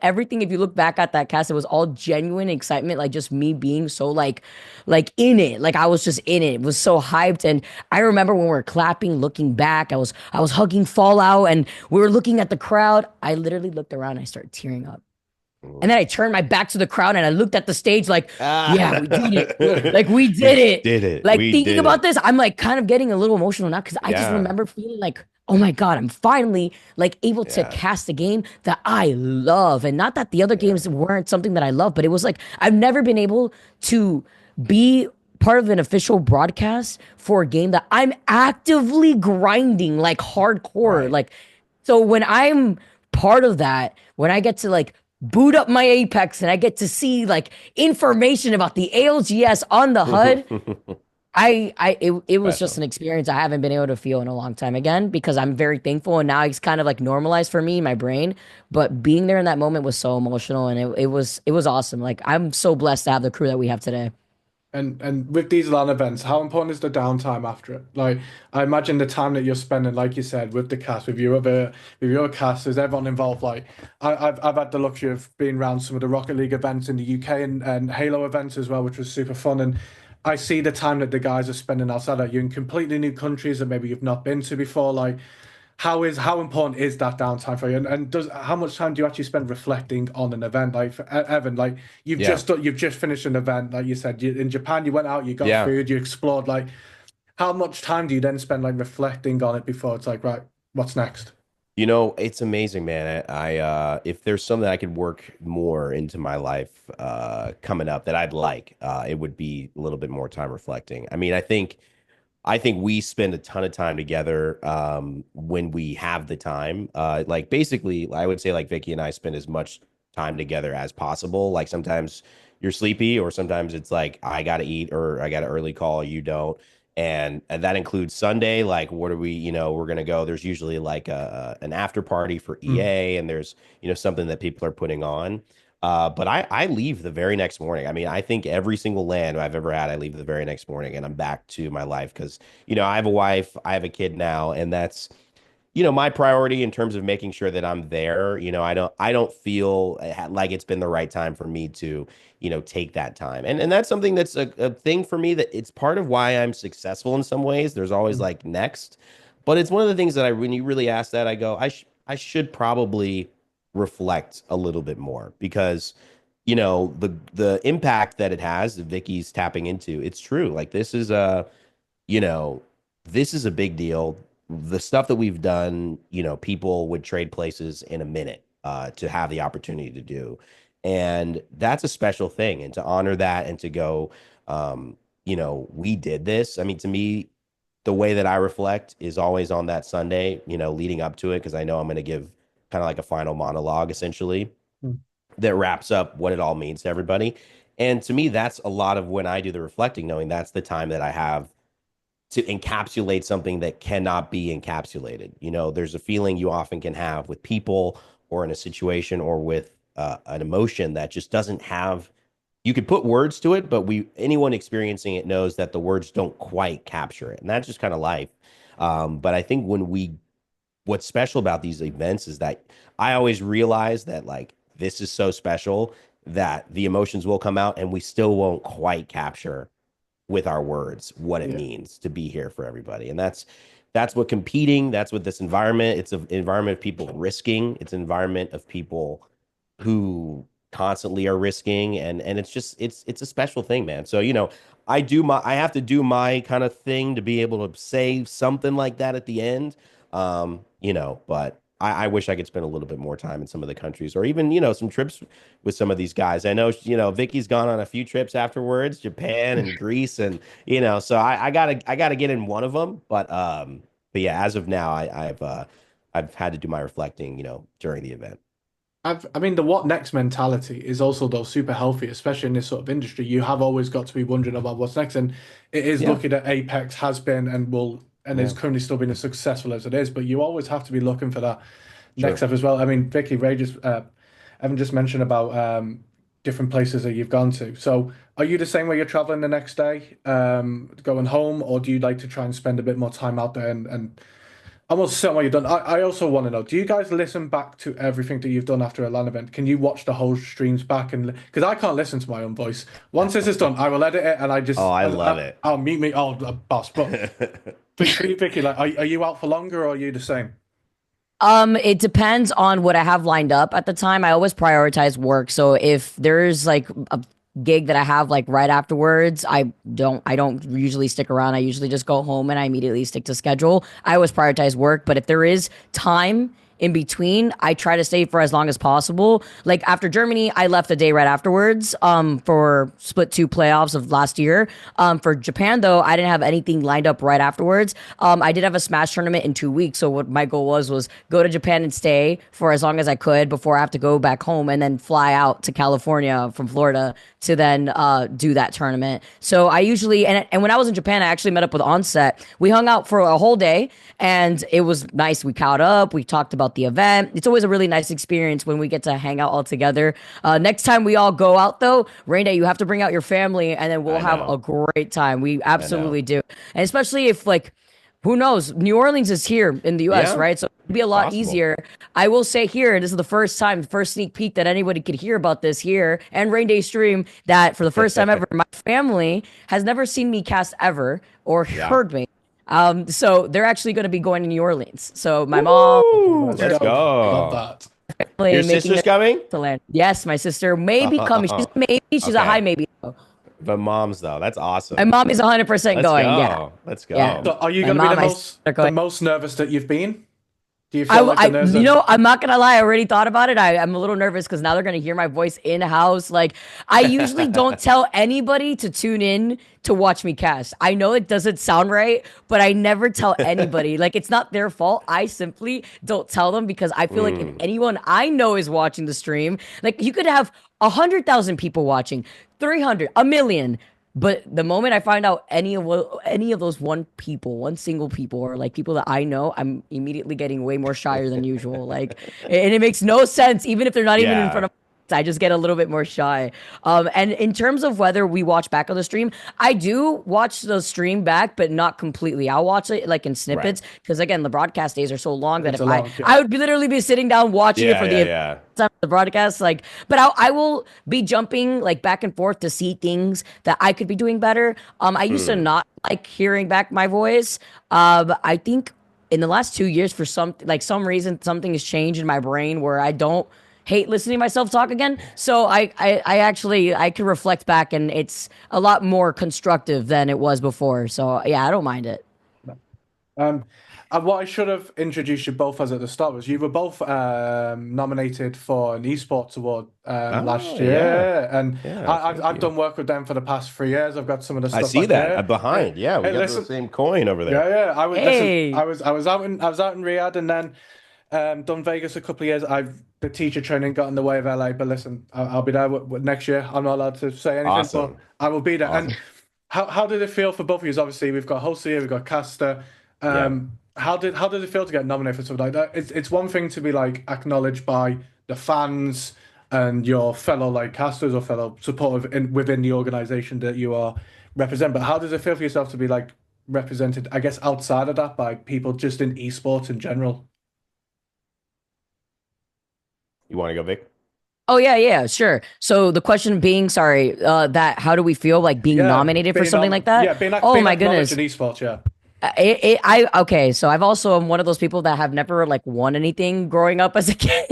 Everything. If you look back at that cast, it was all genuine excitement, like just me being so like in it. Like I was just in it. It was so hyped, and I remember when we were clapping, looking back. I was hugging Fallout, and we were looking at the crowd. I literally looked around, and I started tearing up. And then I turned my back to the crowd and I looked at the stage like, yeah, we did it. Like we did We it. did it. Like We thinking did about it. this, I'm like kind of getting a little emotional now because I just Yeah. remember feeling like, oh my God, I'm finally like able to Yeah. cast a game that I love. And not that the other Yeah. games weren't something that I love, but it was like I've never been able to be part of an official broadcast for a game that I'm actively grinding like hardcore. Right. Like so when I'm part of that, when I get to like boot up my Apex and I get to see like information about the ALGS on the HUD, it was just Special. an experience I haven't been able to feel in a long time again because I'm very thankful and now it's kind of like normalized for me, my brain. But being there in that moment was so emotional and it was awesome. Like I'm so blessed to have the crew that we have today. And with these LAN events, how important is the downtime after it? Like, I imagine the time that you're spending, like you said, with the cast, with your cast, is everyone involved? Like, I've had the luxury of being around some of the Rocket League events in the UK and Halo events as well, which was super fun. And I see the time that the guys are spending outside of you in completely new countries that maybe you've not been to before. Like, how important is that downtime for you? And does how much time do you actually spend reflecting on an event? Like for Evan, like Yeah. you've just finished an event, like you said, in Japan, you went out, you got Yeah. food, you explored. Like how much time do you then spend like reflecting on it before it's like, right, what's next? It's amazing, man. If there's something that I could work more into my life coming up that I'd like, it would be a little bit more time reflecting. I mean, I think we spend a ton of time together when we have the time. Like basically, I would say like Vicky and I spend as much time together as possible. Like sometimes you're sleepy, or sometimes it's like I gotta eat or I got an early call, you don't. And that includes Sunday. Like, what are we? We're gonna go. There's usually like an after party for Mm. EA, and there's something that people are putting on. But I leave the very next morning. I mean, I think every single land I've ever had, I leave the very next morning and I'm back to my life because, I have a wife, I have a kid now, and that's, my priority in terms of making sure that I'm there. I don't feel like it's been the right time for me to, take that time. And that's something that's a thing for me that it's part of why I'm successful in some ways. There's always Mm. like next, but it's one of the things that when you really ask that, I go, I should probably reflect a little bit more because the impact that it has that Vicky's tapping into, it's true. Like you know this is a big deal. The stuff that we've done, people would trade places in a minute to have the opportunity to do, and that's a special thing. And to honor that and to go, we did this. I mean, to me, the way that I reflect is always on that Sunday, leading up to it, because I know I'm going to give kind of like a final monologue essentially Mm. that wraps up what it all means to everybody. And to me, that's a lot of when I do the reflecting, knowing that's the time that I have to encapsulate something that cannot be encapsulated. There's a feeling you often can have with people or in a situation or with an emotion that just doesn't have you could put words to it, but anyone experiencing it knows that the words don't quite capture it, and that's just kind of life. But I think what's special about these events is that I always realize that like this is so special that the emotions will come out, and we still won't quite capture with our words what it Yeah. means to be here for everybody. And that's what competing, that's what this environment, it's an environment of people risking, it's an environment of people who constantly are risking, and it's just it's a special thing, man. So, I have to do my kind of thing to be able to say something like that at the end. But I wish I could spend a little bit more time in some of the countries, or even, some trips with some of these guys. I know, Vicky's gone on a few trips afterwards, Japan and Greece, and so I gotta get in one of them. But yeah, as of now, I've had to do my reflecting, during the event. I mean, the what next mentality is also though super healthy, especially in this sort of industry. You have always got to be wondering about what's next, and it is Yeah. lucky that Apex has been and will and is Yeah. currently still being as successful as it is. But you always have to be looking for that next Sure. step as well. I mean, Vicky, Ray just Evan just mentioned about different places that you've gone to. So, are you the same way you're traveling the next day, going home, or do you like to try and spend a bit more time out there and almost certain what you've done. I also want to know, do you guys listen back to everything that you've done after a LAN event? Can you watch the whole streams back and because I can't listen to my own voice. Once this is done, I will edit it and I just Oh, I love it. I'll mute me. Oh, boss. But Vicky, like, are you out for longer or are you the same? It depends on what I have lined up at the time. I always prioritize work. So if there's like a gig that I have like right afterwards, I don't usually stick around. I usually just go home and I immediately stick to schedule. I always prioritize work, but if there is time in between, I try to stay for as long as possible. Like after Germany, I left the day right afterwards for split two playoffs of last year. For Japan though, I didn't have anything lined up right afterwards. I did have a Smash tournament in 2 weeks. So what my goal was go to Japan and stay for as long as I could before I have to go back home and then fly out to California from Florida to then do that tournament. So I usually and when I was in Japan, I actually met up with Onset. We hung out for a whole day and it was nice. We caught up. We talked about the event. It's always a really nice experience when we get to hang out all together. Next time we all go out though, Raynday, you have to bring out your family and then we'll I have know. a great time. We I know. absolutely do. And especially if like who knows? New Orleans is here in the US, Yeah, right? So it'd be a lot possible. easier. I will say here, and this is the first time, first sneak peek that anybody could hear about this here and Rain Day stream, that for the first time ever, my family has never seen me cast ever or Yeah. heard me. So they're actually going to be going to New Orleans. So my mom, Woo! Let's Let's go. Love go. that. Your making sister's it coming? to land. Yes, my sister may be coming. She's a maybe. She's a high Okay. maybe. Though. But moms though, that's My awesome. mom is 100% Let's going. Yeah, go. Let's yeah. go. So are you My going to be mom, my sister are the going. most nervous that you've been? Do you feel like the nerves You are know, I'm not gonna lie. I already thought about it. I'm a little nervous because now they're gonna hear my voice in house. Like, I usually don't tell anybody to tune in to watch me cast. I know it doesn't sound right, but I never tell anybody. Like, it's not their fault. I simply don't tell them because I feel like if anyone I know is watching the stream, like you could have 100,000 people watching, 300, a million. But the moment I find out any of those one single people, or like people that I know, I'm immediately getting way more shyer than usual. Like, and it makes no sense, even if they're not even in front Yeah. of. I just get a little bit more shy. And in terms of whether we watch back on the stream, I do watch the stream back, but not completely. I'll watch it like in Right. snippets because again, the broadcast days are so long that it's if a long, I would literally be sitting down watching it Yeah, for yeah, the yeah. time of the broadcast, like, but I will be jumping like back and forth to see things that I could be doing better. I used to Hmm. not like hearing back my voice. I think in the last 2 years, for some reason, something has changed in my brain where I don't hate listening to myself talk again. So I actually I can reflect back and it's a lot more constructive than it was before. So yeah, I don't mind it. Um, and what I should have introduced you both as at the start was you were both nominated for an Esports award last Oh, yeah. year, and Yeah, I've thank I've you. done work with them for the past 3 years. I've got some of the I stuff see back that. here. I'm behind. Yeah, we Hey, got the listen, same coin over yeah, there. yeah. I was listen. Hey, I was out in Riyadh, and then done Vegas a couple of years. I've the teacher training got in the way of LA, but listen, I'll be there next year. I'm not allowed to say anything, but Awesome. I will be there. And Awesome. how did it feel for both of you? Obviously, we've got Hulse here, we've got Caster. Yeah. How did it feel to get nominated for something like that? It's one thing to be like acknowledged by the fans and your fellow like casters or fellow supporters within the organization that you are represent. But how does it feel for yourself to be like represented, I guess, outside of that by people just in esports in general? You want to go, Vic? Oh yeah, yeah, sure. So the question being, sorry, that how do we feel like being Yeah, nominated for something like that? Oh being my acknowledged in goodness. esports. Yeah. Okay, so I've also am one of those people that have never like won anything growing up as a kid.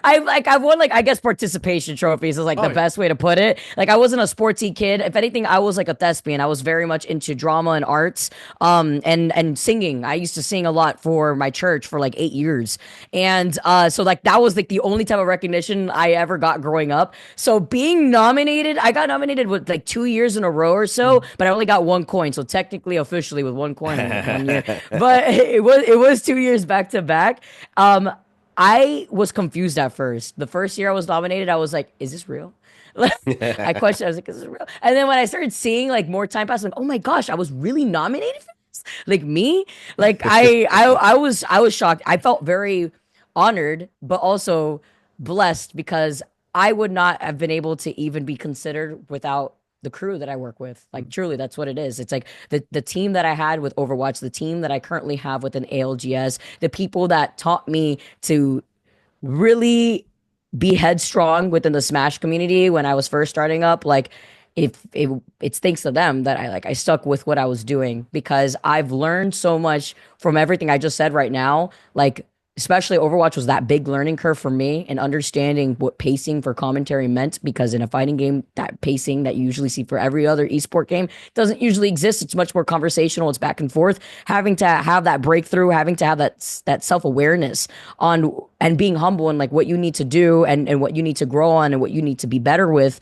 I've won like I guess participation trophies is like Oh the yeah. best way to put it. Like I wasn't a sportsy kid. If anything, I was like a thespian. I was very much into drama and arts, and singing. I used to sing a lot for my church for like 8 years, and so like that was like the only type of recognition I ever got growing up. So being nominated, I got nominated with like 2 years in a row or so, Mm. but I only got one coin. So technically, officially, with one coin in one year, but it was 2 years back to back. Um, I was confused at first. The first year I was nominated, I was like, "Is this real?" I questioned. I was like, "Is this real?" And then when I started seeing like more time pass, I'm like, "Oh my gosh, I was really nominated for this!" Like me, like I was shocked. I felt very honored, but also blessed because I would not have been able to even be considered without the crew that I work with. Like truly, that's what it is. It's like the team that I had with Overwatch, the team that I currently have with an ALGS, the people that taught me to really be headstrong within the Smash community when I was first starting up. Like if it's thanks to them that I stuck with what I was doing because I've learned so much from everything I just said right now. Like especially Overwatch was that big learning curve for me and understanding what pacing for commentary meant because in a fighting game, that pacing that you usually see for every other esport game doesn't usually exist. It's much more conversational. It's back and forth. Having to have that breakthrough, having to have that self-awareness on and being humble and like what you need to do and what you need to grow on and what you need to be better with.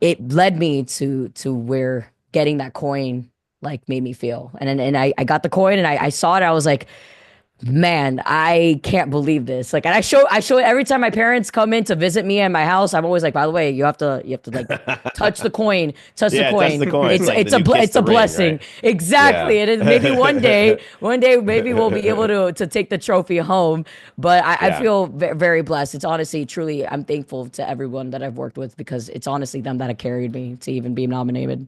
It led me to where getting that coin like made me feel. And I got the coin and I saw it. I was like, man, I can't believe this. Like, and I show it every time my parents come in to visit me at my house. I'm always like, by the way, you have to like touch the coin, touch the Yeah, touch coin. the coin. It's It's like it's the a new kiss it's a the ring, blessing. right? Exactly. Yeah. It is maybe one day maybe we'll be able to take the trophy home. But I Yeah. feel very blessed. It's honestly, truly, I'm thankful to everyone that I've worked with because it's honestly them that have carried me to even be nominated.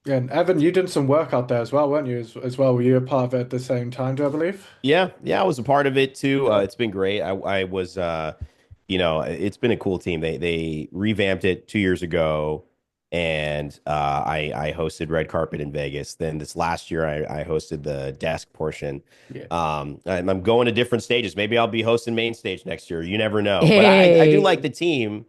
Yeah, and Evan, you did some work out there as well, weren't you? As well, were you a part of it at the same time, do I believe? Yeah, yeah, I was a part of it too. It's been great. I was it's been a cool team. They revamped it 2 years ago, and I hosted Red Carpet in Vegas. Then this last year I hosted the desk portion. Yeah. I'm going to different stages. Maybe I'll be hosting main stage next year. You never know. But I do like Hey. the team.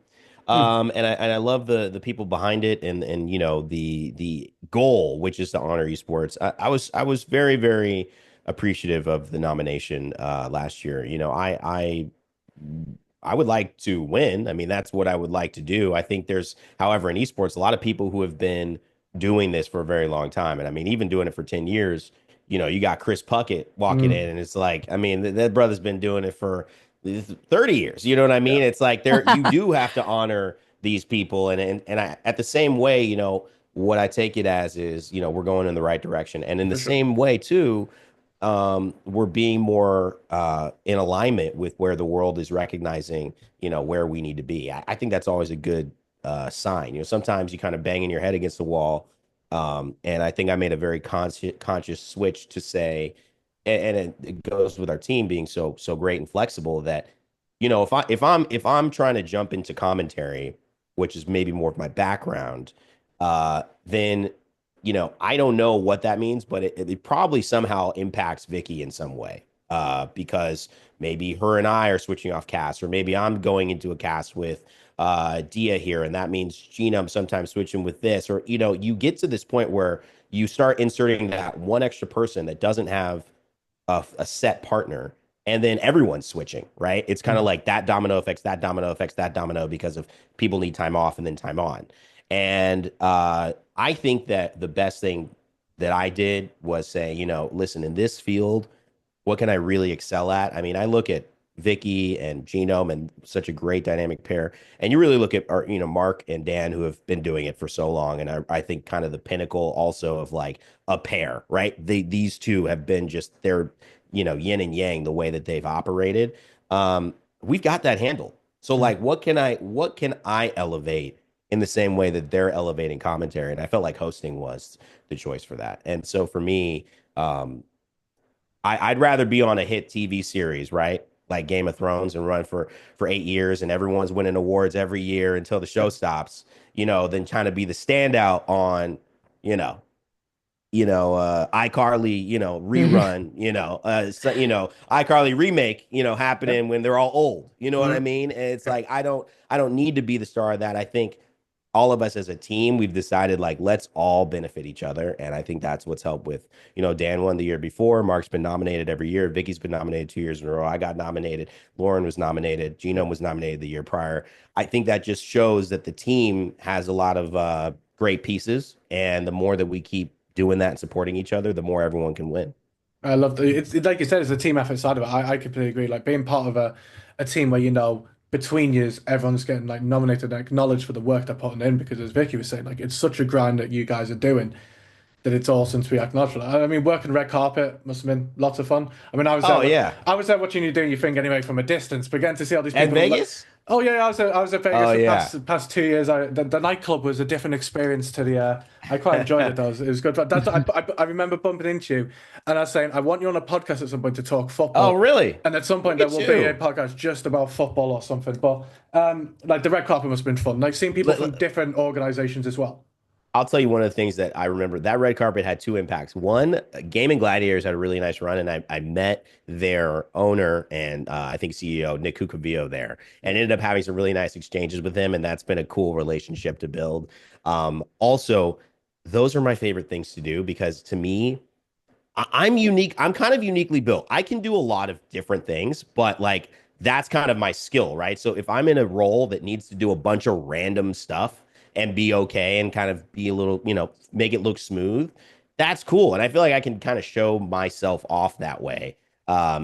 Mm, And I love the people behind it and the goal, which is to honor esports. I was very, very appreciative of the nomination last year. I would like to win. I mean, that's what I would like to do. I think there's, however, in esports, a lot of people who have been doing this for a very long time. And I mean, even doing it for 10 years, you got Chris Puckett walking mm, in, and it's like, I mean, that brother's been doing it for 30 years. You know what I yeah, mean? It's like you do have to honor these people. And I, at the same way, what I take it as is, we're going in the right direction. And in the for sure. same way, too, we're being more in alignment with where the world is recognizing, where we need to be. I think that's always a good sign. Sometimes you kind of banging your head against the wall. And I think I made a very conscious switch to say, and it goes with our team being so great and flexible that, if I'm trying to jump into commentary, which is maybe more of my background, then I don't know what that means, but it probably somehow impacts Vicky in some way. Because maybe her and I are switching off casts, or maybe I'm going into a cast with Dia here, and that means Gina, I'm sometimes switching with this, or you get to this point where you start inserting that one extra person that doesn't have a set partner, and then everyone's switching, right? It's kind of Mm, like that domino affects that domino affects that domino because of people need time off and then time on. And I think that the best thing that I did was say, listen, in this field, what can I really excel at? I mean, I look at Vicky and Genome and such a great dynamic pair. And you really look at our, Mark and Dan who have been doing it for so long. And I think kind of the pinnacle also of like a pair, right? These two have been just they're, yin and yang the way that they've operated. We've got that handle. So like what can I elevate in the same way that they're elevating commentary? And I felt like hosting was the choice for that. And so for me, um, I'd rather be on a hit TV series, right? Like Game of Thrones and run for 8 years and everyone's winning awards every year until the show stops, than trying to be the standout on, you know, iCarly, rerun, iCarly remake, Yep. happening when they're all old. You know what I Mhm. mean? And it's Yep. like I don't need to be the star of that. I think all of us as a team, we've decided like let's all benefit each other. And I think that's what's helped with, Dan won the year before. Mark's been nominated every year. Vicky's been nominated 2 years in a row. I got nominated. Lauren was nominated. Genome Yep. was nominated the year prior. I think that just shows that the team has a lot of great pieces. And the more that we keep doing that and supporting each other, the more everyone can win. I love it's like you said, it's a team effort side of it. I completely agree. Like being part of a team where between years everyone's getting like nominated and acknowledged for the work they're putting in because as Vicky was saying, like it's such a grind that you guys are doing that it's awesome to be acknowledged for that. I mean, working red carpet must have been lots of fun. I mean, Oh yeah. I was there watching you doing your thing anyway from a distance, but getting to see all these At people like, Vegas? oh yeah, I was at Vegas Oh the yeah. past 2 years. The nightclub was a different experience to the. I quite enjoyed it. Though. It was good. But I remember bumping into you, and I was saying I want you on a podcast at some point to talk Oh football. really? And at some point Look there at will be a you. podcast just about football or something. But like the red carpet must have been fun. Like seeing people from different organizations as well. I'll tell you one of the things that I remember. That red carpet had two impacts. One, Game and Gladiators had a really nice run, and I met their owner and I think CEO Nick Cucavio there, and ended up having some really nice exchanges with him, and that's been a cool relationship to build. Also, those are my favorite things to do because to me, I'm unique. I'm kind of uniquely built. I can do a lot of different things, but like that's kind of my skill, right? So if I'm in a role that needs to do a bunch of random stuff and be okay and kind of be a little, make it look smooth, that's cool. And I feel like I can kind of show myself off that way.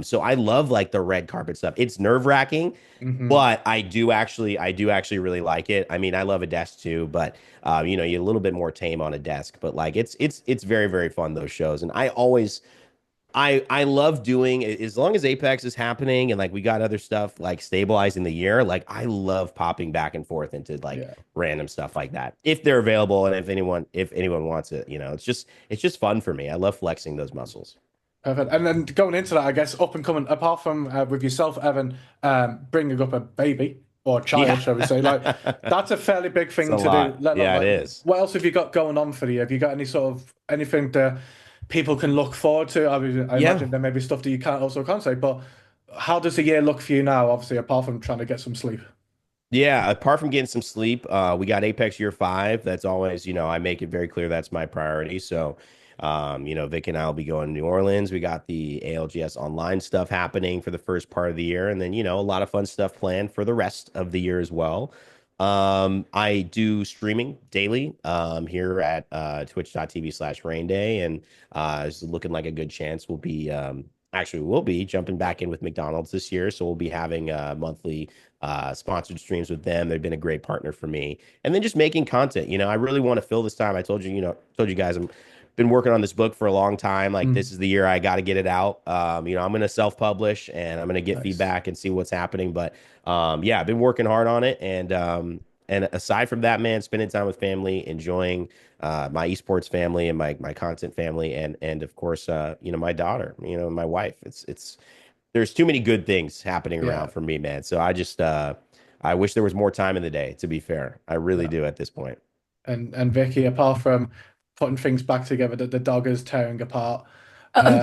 So I love like the red carpet stuff. It's nerve-wracking, Hmm. but I do actually really like it. I mean, I love a desk too, but you're a little bit more tame on a desk, but like it's very, very fun, those shows. And I love doing as long as Apex is happening and like we got other stuff like stabilizing the year, like I love popping back and forth into like Yeah. random stuff like that. If they're available and if anyone wants it, it's just fun for me. I love flexing those muscles. Perfect. And then going into that, I guess up and coming, apart from with yourself, Evan, bringing up a baby or child, Yeah. shall we say, like that's a fairly big It's a thing to do. lot. Let alone Yeah, it like, is. what else have you got going on for the year? Have you got any sort of anything that people can look forward to? I Yeah. imagine there may be stuff that you can't say, but how does the year look for you now? Obviously, apart from trying to get some sleep. Yeah, apart from getting some sleep, we got Apex Year 5. That's always, I make it very clear that's my priority. So, Vic and I will be going to New Orleans. We got the ALGS online stuff happening for the first part of the year, and then, a lot of fun stuff planned for the rest of the year as well. I do streaming daily here at twitch.tv/Raynday, and it's looking like a good chance we'll be jumping back in with McDonald's this year. So we'll be having monthly sponsored streams with them. They've been a great partner for me. And then just making content. I really want to fill this time. I told you guys I'm been working on this book for a long time. Like this Mm, is the year I got to get it out. I'm going to self-publish and I'm going to get nice. feedback and see what's happening. But yeah, I've been working hard on it. And aside from that, man, spending time with family, enjoying my esports family and my content family, and of course, my daughter, my wife. It's there's too many good things happening around Yeah. for me, man. So I wish there was more time in the day, to be fair. I really Yeah. do at this point. And Vicky, apart from putting things back together that the dog is tearing apart. Um,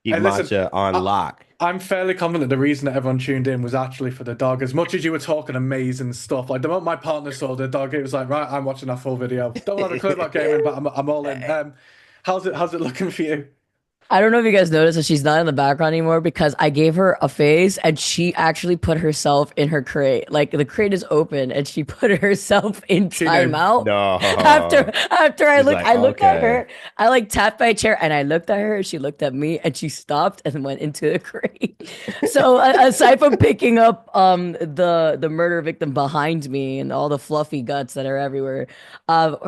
Keep And listen, matcha on I, lock. I'm fairly confident the reason that everyone tuned in was actually for the dog. As much as you were talking amazing stuff, like the moment my partner saw the dog, it was like, right, I'm watching that full video. Don't have a clue about gaming, but I'm all in. How's it looking for you? I don't know if you guys noticed that she's not in the background anymore because I gave her a face and she actually put herself in her crate. Like the crate is open and she put herself in She knew. timeout. No. After She's like, I looked at okay. her, I like tapped my chair and I looked at her and she looked at me and she stopped and went into the crate. So aside from picking up the murder victim behind me and all the fluffy guts that are everywhere,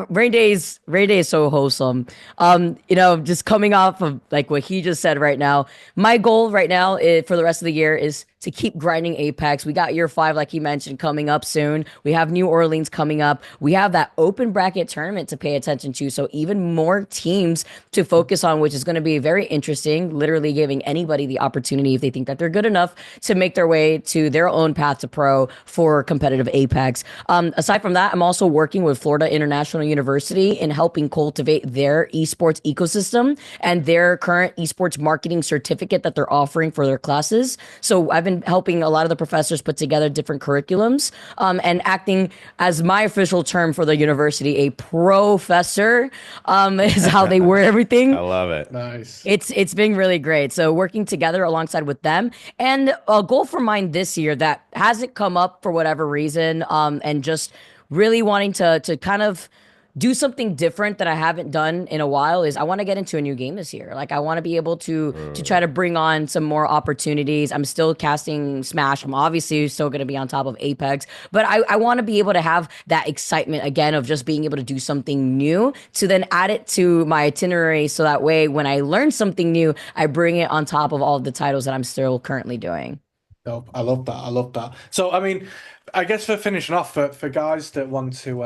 Rain Day is so wholesome. Just coming off of like what he just said right now, my goal right now for the rest of the year is to keep grinding Apex. We got year 5, like you mentioned, coming up soon. We have New Orleans coming up. We have that open bracket tournament to pay attention to. So even more teams to focus on, which is going to be very interesting, literally giving anybody the opportunity, if they think that they're good enough, to make their way to their own path to pro for competitive Apex. Aside from that, I'm also working with Florida International University in helping cultivate their esports ecosystem and their current esports marketing certificate that they're offering for their classes. So I've been helping a lot of the professors put together different curriculums, and acting as my official term for the university, a professor, is how they word I everything. love it. Nice. It's been really great. So working together alongside with them, and a goal for mine this year that hasn't come up for whatever reason, and just really wanting to kind of do something different that I haven't done in a while is I want to get into a new game this year. Like I want to be able to try to bring on some more opportunities. I'm still casting Smash. I'm obviously still going to be on top of Apex, but I want to be able to have that excitement again of just being able to do something new to then add it to my itinerary. So that way, when I learn something new, I bring it on top of all of the titles that I'm still currently doing. Dope. I love that. I love that. So, I mean, I guess for finishing off, for guys that want to,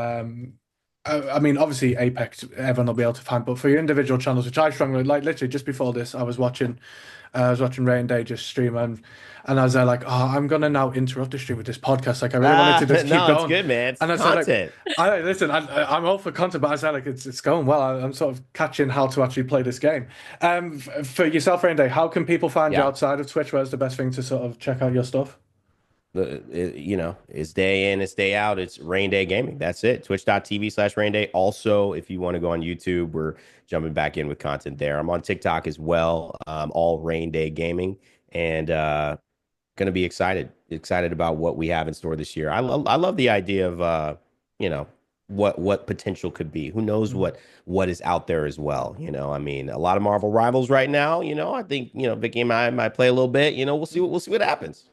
I mean, obviously Apex, everyone will be able to find, but for your individual channels, which I strongly like, literally just before this, I was watching Raynday just stream, and I was there like, oh, I'm gonna now interrupt the stream with this podcast. Like, I really wanted to just keep No, it's going. good, man. It's And I said, like, content. listen, I'm all for content, but I said, like, it's going well. I'm sort of catching how to actually play this game. For yourself, Raynday, how can people find you Yeah. outside of Twitch? Where's the best thing to sort of check out your stuff? It's day in, it's day out. It's Raynday Gaming. That's it. Twitch.tv/Raynday. Also, if you want to go on YouTube, we're jumping back in with content there. I'm on TikTok as well. All Raynday Gaming, and gonna be excited about what we have in store this year. I love the idea of you know, what potential could be. Who knows what is out there as well. I mean, a lot of Marvel Rivals right now. I think Vicky and I might play a little bit. We'll see what happens.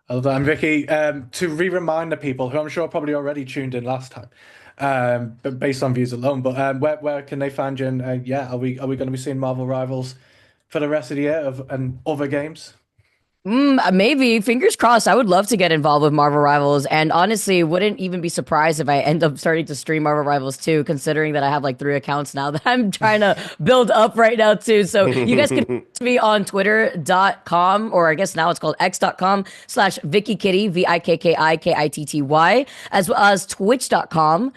I love that. And Vicky, to re-remind the people who I'm sure probably already tuned in last time, but based on views alone, but where can they find you? And yeah, are we going to be seeing Marvel Rivals for the rest of the year and other games? Maybe, fingers crossed. I would love to get involved with Marvel Rivals, and honestly, wouldn't even be surprised if I end up starting to stream Marvel Rivals too, considering that I have like 3 accounts now that I'm trying to build up right now too. So you guys can find me on twitter.com, or I guess now it's called x.com/VikkiKitty, VikkiKitty, as well as twitch.com,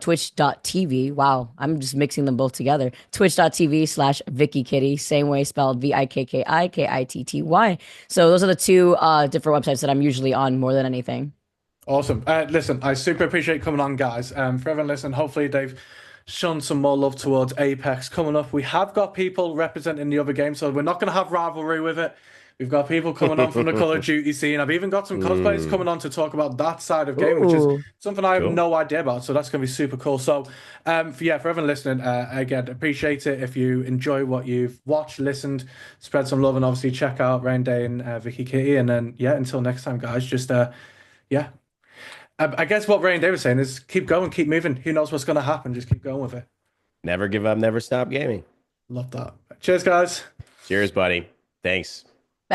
twitch.tv. Wow, I'm just mixing them both together. Twitch.tv/VikkiKitty, same way spelled VikkiKitty. So those are the two different websites that I'm usually on more than anything. Awesome. Listen, I super appreciate coming on, guys. For everyone listening, hopefully they've shown some more love towards Apex coming up. We have got people representing the other games, so we're not going to have rivalry with it. We've got people coming on from the Call of Duty scene. I've even got some cosplayers coming on to talk about that side of game, which is Ooh. something I have Cool. no idea about. So that's going to be super cool. So, for everyone listening, again, appreciate it. If you enjoy what you've watched, listened, spread some love, and obviously check out Raynday and VikkiKitty. And then, yeah, until next time, guys, just, yeah. I guess what Raynday was saying is keep going, keep moving. Who knows what's going to happen? Just keep going with it. Never give up, never stop gaming. Love that. Cheers, guys. Cheers, buddy. Thanks.